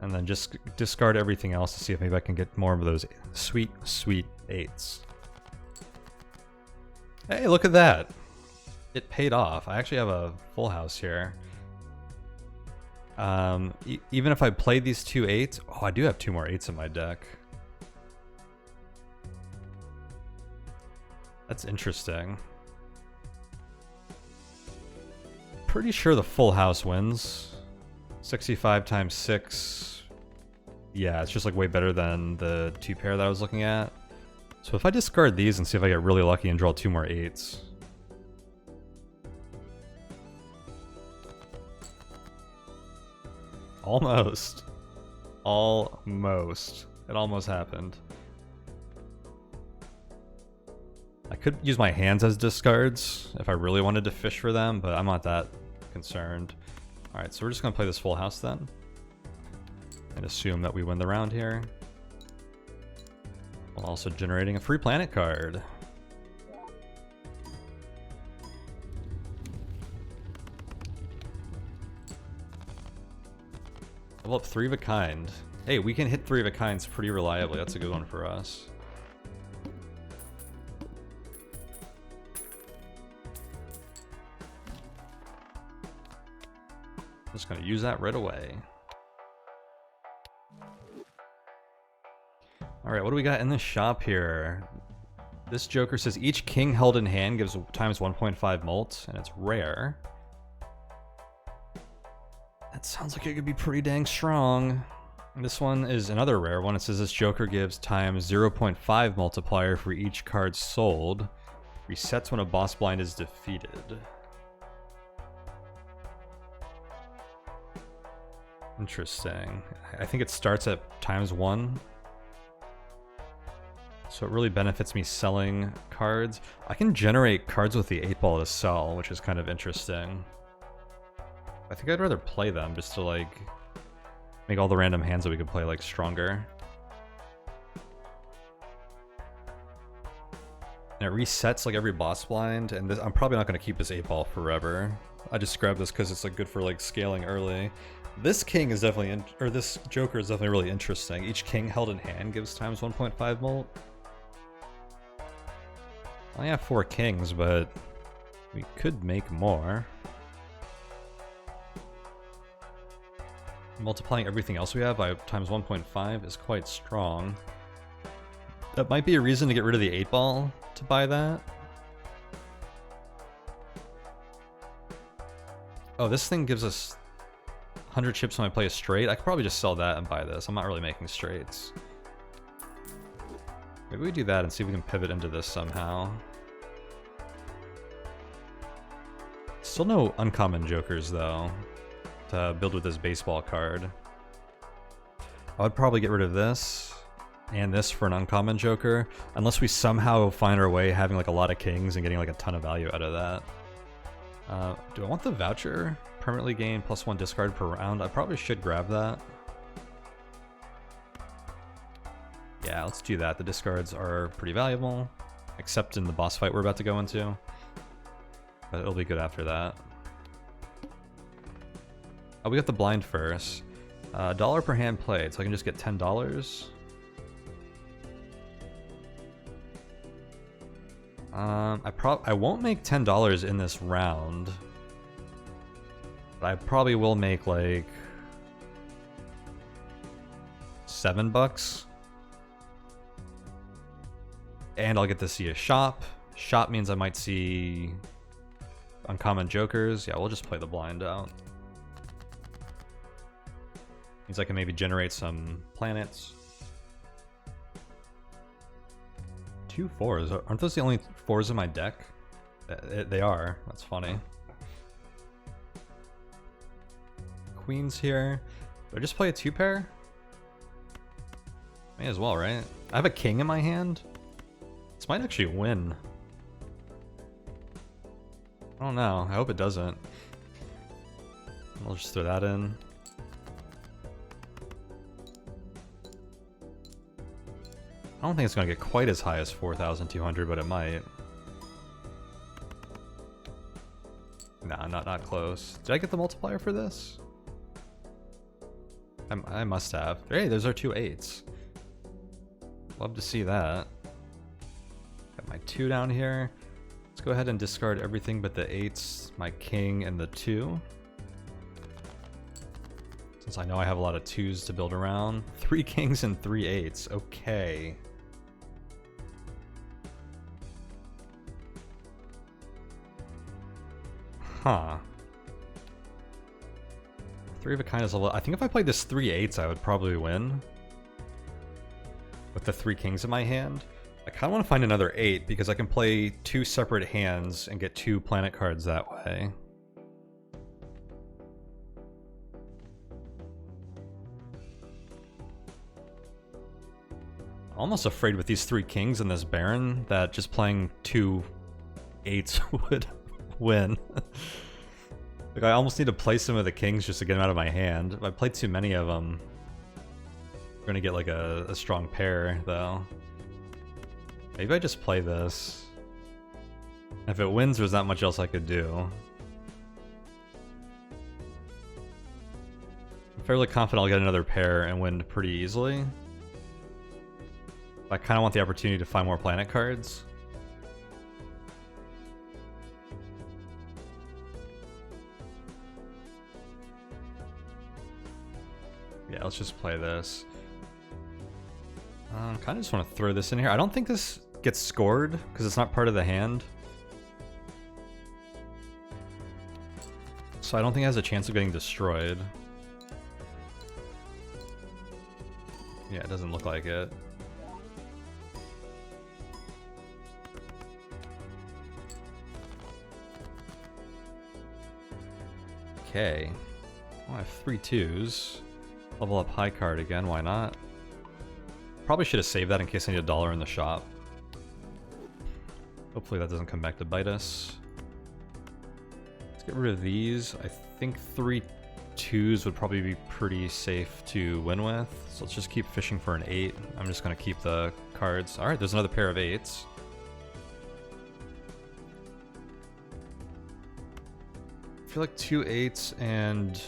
And then just discard everything else to see if maybe I can get more of those sweet, sweet 8s. Hey, look at that. It paid off. I actually have a full house here. Even if I play these 2 8s, oh, I do have 2 more 8s in my deck. That's interesting. Pretty sure the full house wins. 65 times 6. Yeah, it's just like way better than the 2 pair that I was looking at. So if I discard these and see if I get really lucky and draw 2 more 8s. Almost. Almost. It almost happened. I could use my hands as discards if I really wanted to fish for them, but I'm not that concerned. Alright, so we're just going to play this full house then. And assume that we win the round here. while also generating a free planet card. Level up 3 of a kind. Hey, we can hit 3 of a kinds pretty reliably. That's a good one for us. Just gonna use that right away. Alright, what do we got in the shop here? This Joker says each king held in hand gives times 1.5 molt, and it's rare. That sounds like it could be pretty dang strong. This one is another rare one. It says this Joker gives times 0.5 multiplier for each card sold. Resets when a boss blind is defeated. Interesting. I think it starts at times 1. So it really benefits me selling cards. I can generate cards with the 8-ball to sell, which is kind of interesting. I think I'd rather play them just to like make all the random hands that we could play like stronger. And it resets like every boss blind, and this, I'm probably not going to keep this 8-ball forever. I just grabbed this because it's like good for like scaling early. This king is definitely, or this Joker is definitely really interesting. Each king held in hand gives times 1.5 molt. I only have 4 kings, but we could make more. Multiplying everything else we have by times 1.5 is quite strong. That might be a reason to get rid of the 8-ball to buy that. Oh, this thing gives us 100 chips when I play a straight. I could probably just sell that and buy this. I'm not really making straights. Maybe we do that and see if we can pivot into this somehow. Still no uncommon Jokers though to build with this baseball card. I would probably get rid of this and this for an uncommon Joker, unless we somehow find our way having like a lot of kings and getting like a ton of value out of that. Do I want the voucher? Permanently gain +1 discard per round. I probably should grab that. Yeah, let's do that. The discards are pretty valuable, except in the boss fight we're about to go into. But it'll be good after that. Oh, we got the blind first. $1 per hand played, so I can just get $10. I won't make $10 in this round. But I probably will make like $7. And I'll get to see a shop. Shop means I might see uncommon Jokers. Yeah, we'll just play the blind out. Means I can maybe generate some planets. 2 4s. Aren't those the only 4s in my deck? They are. That's funny. Queens here. Do I just play a 2-pair? May as well, right? I have a king in my hand. This might actually win. I don't know. I hope it doesn't. I'll just throw that in. I don't think it's going to get quite as high as 4,200, but it might. Nah, not close. Did I get the multiplier for this? I must have. Hey, those are 2 8s. Love to see that. Got my 2 down here. Let's go ahead and discard everything but the 8s, my king, and the 2. Since I know I have a lot of 2s to build around. 3 kings and 3 8s. Okay. Huh. 3 of a kind is a lot. I think if I played this 3 8s, I would probably win. With the 3 kings in my hand. I kind of want to find another 8 because I can play 2 separate hands and get 2 planet cards that way. I'm almost afraid with these 3 kings and this Baron that just playing 2 8s would win. Like, I almost need to play some of the kings just to get them out of my hand. If I play too many of them, we're gonna get like a strong pair though. Maybe I just play this. If it wins, there's not much else I could do. I'm fairly confident I'll get another pair and win pretty easily. I kind of want the opportunity to find more planet cards. Yeah, let's just play this. I kind of just want to throw this in here. I don't think this gets scored because it's not part of the hand. So I don't think it has a chance of getting destroyed. Yeah, it doesn't look like it. Okay. Oh, I have 3 2s. Level up high card again, why not? Probably should have saved that in case I need $1 in the shop. Hopefully that doesn't come back to bite us. Let's get rid of these. I think 3 2s would probably be pretty safe to win with. So let's just keep fishing for an 8. I'm just going to keep the cards. Alright, there's another pair of 8s. I feel like 2 8s and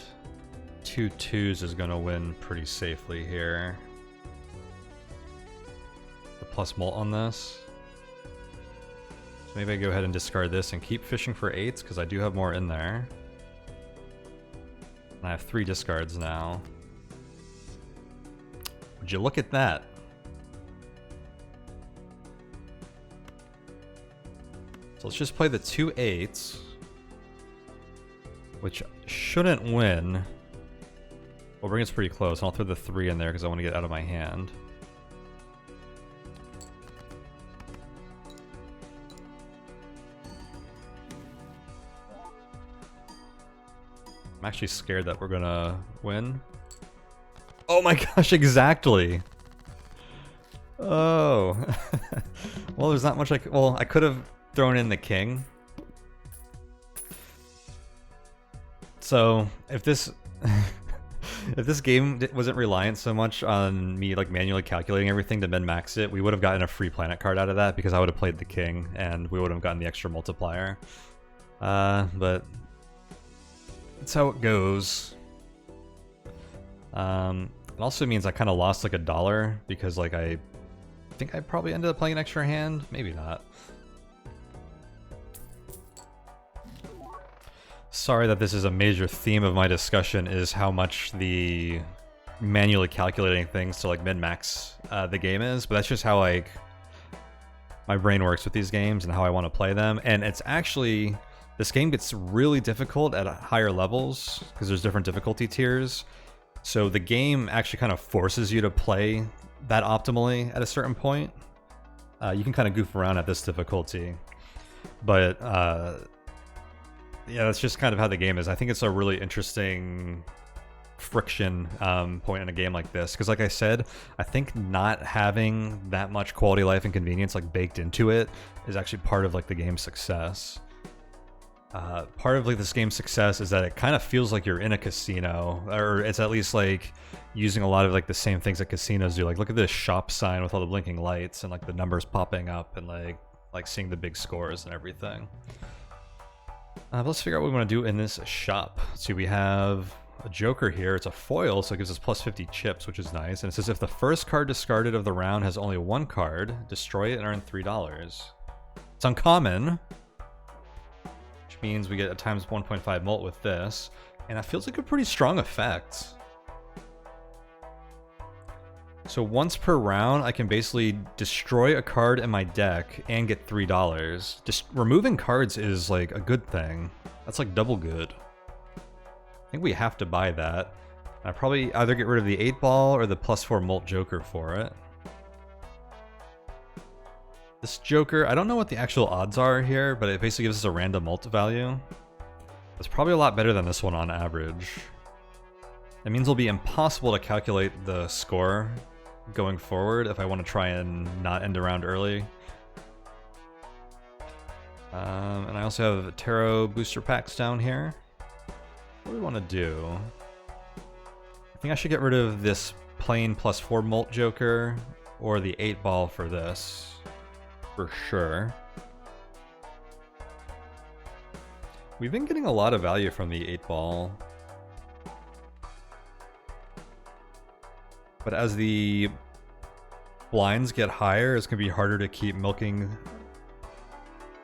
2 2s is going to win pretty safely here. The plus mult on this. So maybe I go ahead and discard this and keep fishing for 8s because I do have more in there. And I have 3 discards now. Would you look at that? So let's just play the 2 8s, which shouldn't win. We'll bring us pretty close, and I'll throw the 3 in there because I want to get out of my hand. I'm actually scared that we're gonna win. Oh my gosh, exactly! Oh. Well, there's not much I could... Well, I could have thrown in the king. So, if this... if this game wasn't reliant so much on me like manually calculating everything to min-max it, we would have gotten a free planet card out of that because I would have played the king and we would have gotten the extra multiplier. But that's how it goes. It also means I kind of lost like $1 because like I think I probably ended up playing an extra hand. Maybe not. Sorry that this is a major theme of my discussion, is how much the manually calculating things to like min-max the game is, but that's just how like my brain works with these games and how I want to play them. And it's actually, this game gets really difficult at higher levels because there's different difficulty tiers. So the game actually kind of forces you to play that optimally at a certain point. You can kind of goof around at this difficulty, but yeah, that's just kind of how the game is. I think it's a really interesting friction point in a game like this, because like I said, I think not having that much quality life and convenience like baked into it is actually part of like the game's success. Part of like this game's success is that it kind of feels like you're in a casino, or it's at least like using a lot of like the same things that casinos do. Like look at this shop sign with all the blinking lights and like the numbers popping up and like seeing the big scores and everything. Let's figure out what we want to do in this shop. Let's see, we have a joker here. It's a foil, so it gives us plus 50 chips, which is nice. And it says if the first card discarded of the round has only 1 card, destroy it and earn $3. It's uncommon, which means we get a times 1.5 mult with this, and that feels like a pretty strong effect. So once per round, I can basically destroy a card in my deck and get $3. Just removing cards is like a good thing. That's like double good. I think we have to buy that. I probably either get rid of the 8-ball or the +4 mult joker for it. This joker, I don't know what the actual odds are here, but it basically gives us a random mult value. It's probably a lot better than this one on average. It means it'll be impossible to calculate the score going forward if I want to try and not end a round early. And I also have tarot booster packs down here. What do we want to do? I think I should get rid of this plain +4 mult joker or the 8-ball for this. for sure. We've been getting a lot of value from the 8-ball. But as the blinds get higher, it's going to be harder to keep milking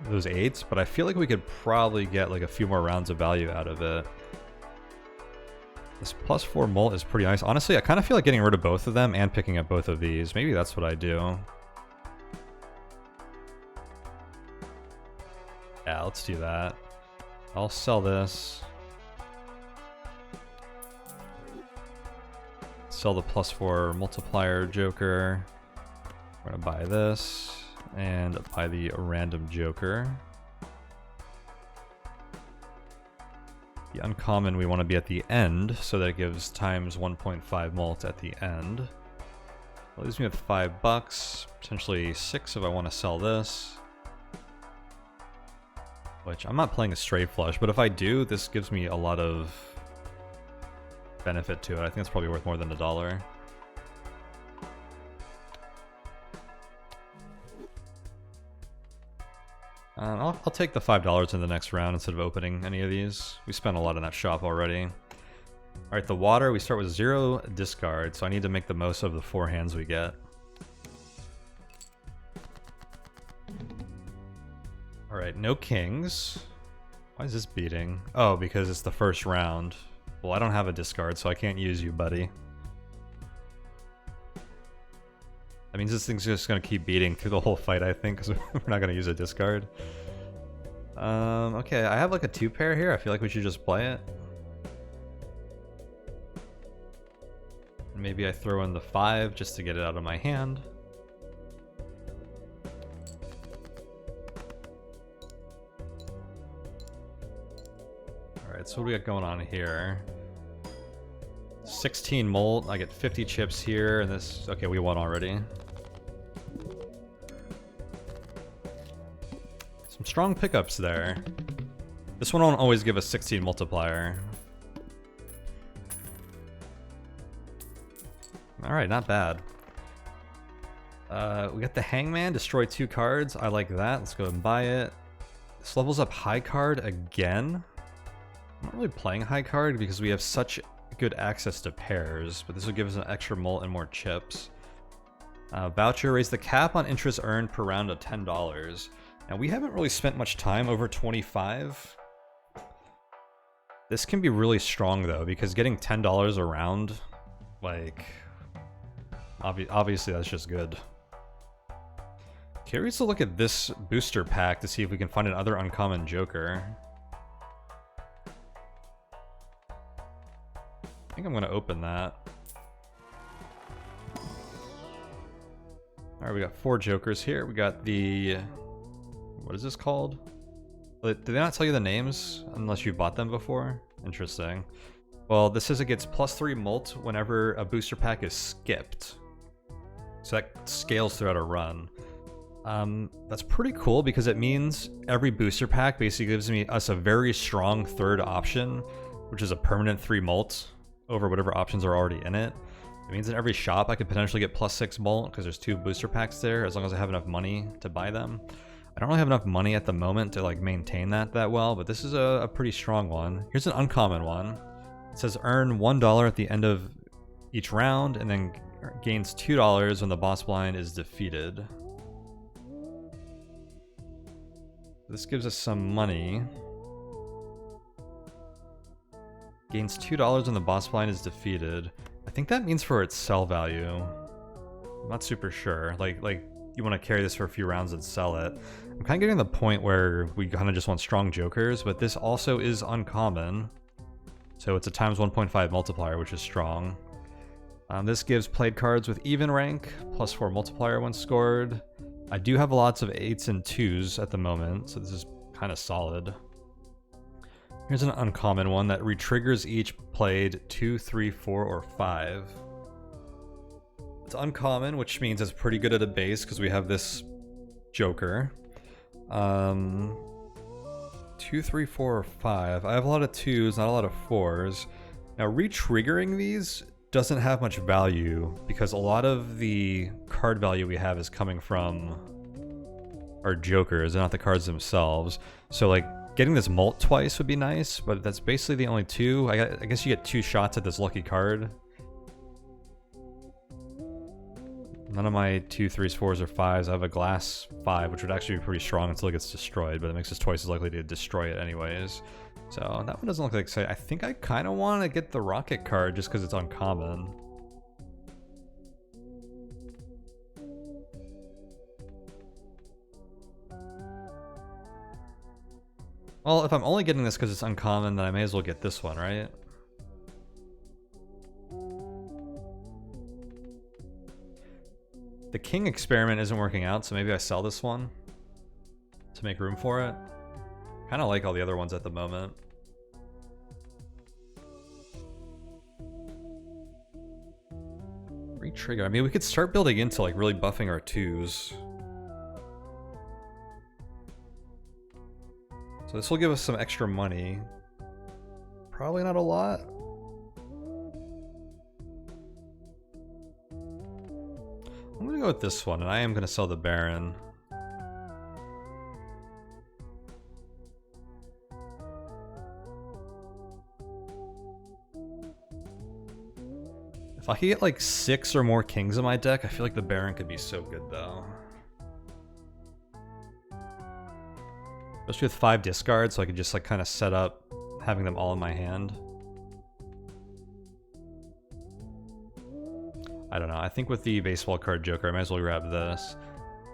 those 8s, but I feel like we could probably get like a few more rounds of value out of it. This +4 mult is pretty nice. Honestly, I kind of feel like getting rid of both of them and picking up both of these. Maybe that's what I do. Yeah, let's do that. I'll sell this. Sell the +4 multiplier joker. We're gonna buy this and buy the random joker. The uncommon we want to be at the end, so that it gives times 1.5 mult at the end. That leaves me with $5, potentially 6 if I want to sell this. Which, I'm not playing a straight flush, but if I do, this gives me a lot of benefit to it. I think it's probably worth more than $1. I'll take the $5 in the next round instead of opening any of these. We spent a lot in that shop already. Alright, the water, we start with 0 discard, so I need to make the most of the 4 hands we get. Alright, no kings. Why is this beating? Oh, because it's the first round. Well, I don't have a discard, so I can't use you, buddy. That means this thing's just going to keep beating through the whole fight, I think, because we're not going to use a discard. Okay, I have like a 2-pair here. I feel like we should just play it. Maybe I throw in the 5 just to get it out of my hand. Alright, so what do we got going on here? 16 mult, I get 50 chips here, and this... Okay, we won already. Some strong pickups there. This one won't always give a 16 multiplier. Alright, not bad. We got the Hangman, destroy 2 cards. I like that. Let's go and buy it. This levels up high card again. I'm not really playing high card because we have such good access to pairs, but this will give us an extra mult and more chips. Voucher, raise the cap on interest earned per round to $10. Now, we haven't really spent much time over 25. This can be really strong, though, because getting $10 a round, like, obviously that's just good. Curious to look at this booster pack to see if we can find another uncommon joker. I think I'm going to open that. Alright, we got 4 jokers here. We got the... What is this called? Did they not tell you the names unless you bought them before? Interesting. Well, this says it gets +3 mult whenever a booster pack is skipped. So that scales throughout a run. That's pretty cool because it means every booster pack basically gives us a very strong third option, which is a permanent 3 mult over whatever options are already in it. It means in every shop I could potentially get +6 mult because there's 2 booster packs there as long as I have enough money to buy them. I don't really have enough money at the moment to like maintain that well, but this is a pretty strong one. Here's an uncommon one. It says earn $1 at the end of each round and then gains $2 when the boss blind is defeated. This gives us some money. Gains $2 when the boss blind is defeated. I think that means for its sell value. I'm not super sure. Like you want to carry this for a few rounds and sell it. I'm kind of getting to the point where we kind of just want strong jokers, but this also is uncommon. So it's a times 1.5 multiplier, which is strong. This gives played cards with even rank, +4 multiplier when scored. I do have lots of 8s and 2s at the moment, so this is kind of solid. Here's an uncommon one that retriggers each played 2, 3, 4, or 5. It's uncommon, which means it's pretty good at a base because we have this joker. 2, 3, 4, or 5. I have a lot of 2s, not a lot of 4s. Now, re-triggering these doesn't have much value because a lot of the card value we have is coming from are jokers, they're not the cards themselves. So like getting this mult twice would be nice, but that's basically the only two. I guess you get 2 shots at this lucky card. None of my 2, 3s, 4s, or 5s. I have a glass 5, which would actually be pretty strong until it gets destroyed, but it makes us twice as likely to destroy it anyways. So that one doesn't look like exciting. I think I kind of want to get the rocket card just because it's uncommon. Well, if I'm only getting this because it's uncommon, then I may as well get this one, right? The king experiment isn't working out, so maybe I sell this one to make room for it. Kind of like all the other ones at the moment. Re-trigger. I mean, we could start building into like really buffing our 2s. So this will give us some extra money. Probably not a lot. I'm gonna go with this one, and I am gonna sell the Baron. If I could get like 6 or more kings in my deck, I feel like the Baron could be so good though. Especially with 5 discards, so I could just like kind of set up having them all in my hand. I don't know, I think with the baseball card Joker, I might as well grab this.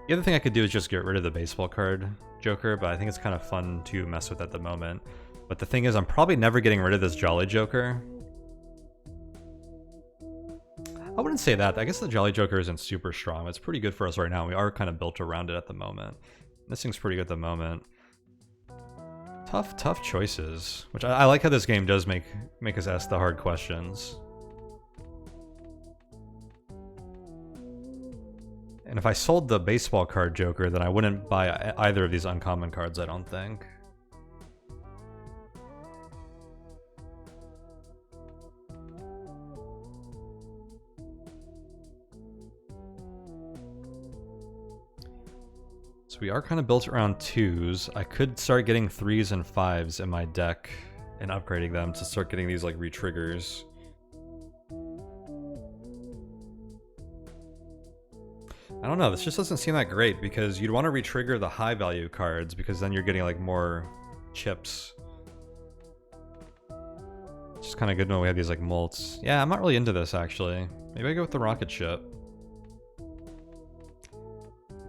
The other thing I could do is just get rid of the baseball card Joker, but I think it's kind of fun to mess with at the moment. But the thing is, I'm probably never getting rid of this Jolly Joker. I wouldn't say that. I guess the Jolly Joker isn't super strong. It's pretty good for us right now. We are kind of built around it at the moment. This thing's pretty good at the moment. Tough choices. Which I like how this game does make us ask the hard questions. And if I sold the baseball card Joker, then I wouldn't buy either of these uncommon cards, I don't think. So we are kind of built around 2s. I could start getting 3s and 5s in my deck and upgrading them to start getting these like re-triggers. I don't know, this just doesn't seem that great because you'd want to re-trigger the high value cards because then you're getting like more chips. It's just kind of good when we have these like mults. Yeah, I'm not really into this actually. Maybe I go with the rocket ship.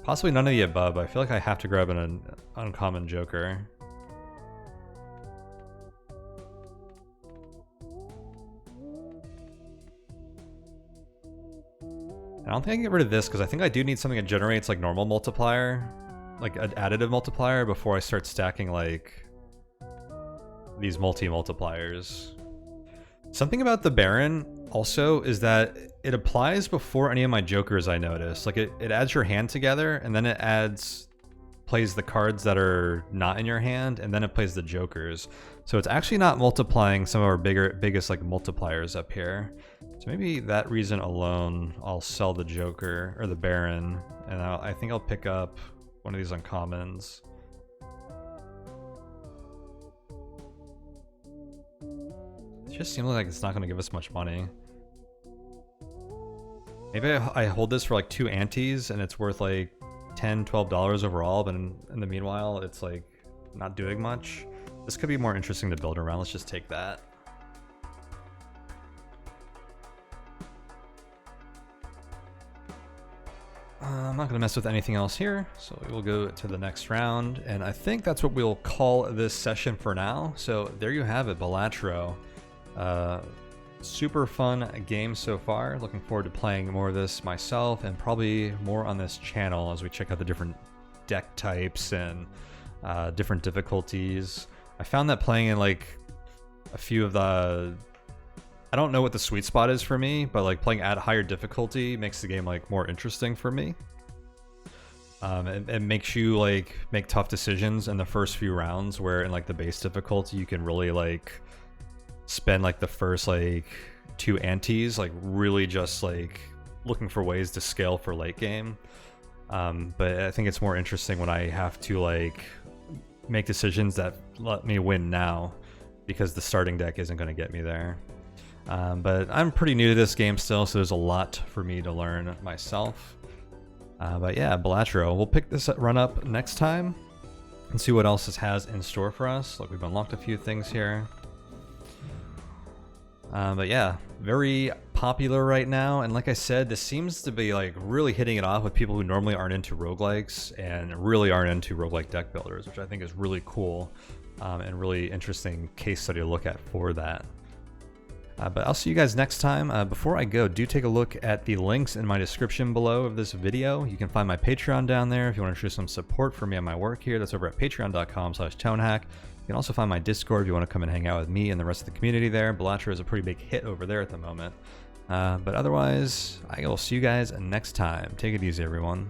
Possibly none of the above. I feel like I have to grab an uncommon Joker. I don't think I can get rid of this because I think I do need something that generates like normal multiplier, like an additive multiplier before I start stacking like these multi-multipliers. Something about the Baron also is that it applies before any of my Jokers, I noticed. Like it adds your hand together and then it plays the cards that are not in your hand and then it plays the Jokers. So it's actually not multiplying some of our biggest like multipliers up here. So maybe that reason alone, I'll sell the Joker or the Baron, and I think I'll pick up one of these uncommons. It just seems like it's not going to give us much money. Maybe I hold this for like 2 antes and it's worth like $10, $12 overall, but in the meanwhile, it's like not doing much. This could be more interesting to build around. Let's just take that. I'm not going to mess with anything else here, so we will go to the next round, and I think that's what we'll call this session for now. So there you have it, Balatro. Super fun game so far. Looking forward to playing more of this myself, and probably more on this channel as we check out the different deck types and different difficulties. I found that playing in like a few of the... I don't know what the sweet spot is for me, but like playing at higher difficulty makes the game like more interesting for me. It makes you like make tough decisions in the first few rounds, where in like the base difficulty you can really like spend like the first like 2 antes like really just like looking for ways to scale for late game. But I think it's more interesting when I have to like make decisions that let me win now, because the starting deck isn't going to get me there. But I'm pretty new to this game still, so there's a lot for me to learn myself. But yeah, Balatro. We'll pick this run up next time and see what else it has in store for us. Look, we've unlocked a few things here. But yeah, very popular right now, and like I said, this seems to be like really hitting it off with people who normally aren't into roguelikes and really aren't into roguelike deck builders, which I think is really cool and really interesting case study to look at for that. But I'll see you guys next time. Before I go, do take a look at the links in my description below of this video. You can find my Patreon down there if you want to show some support for me and my work here. That's over at patreon.com/tonehack. You can also find my Discord if you want to come and hang out with me and the rest of the community there. Balatro is a pretty big hit over there at the moment. But otherwise, I will see you guys next time. Take it easy, everyone.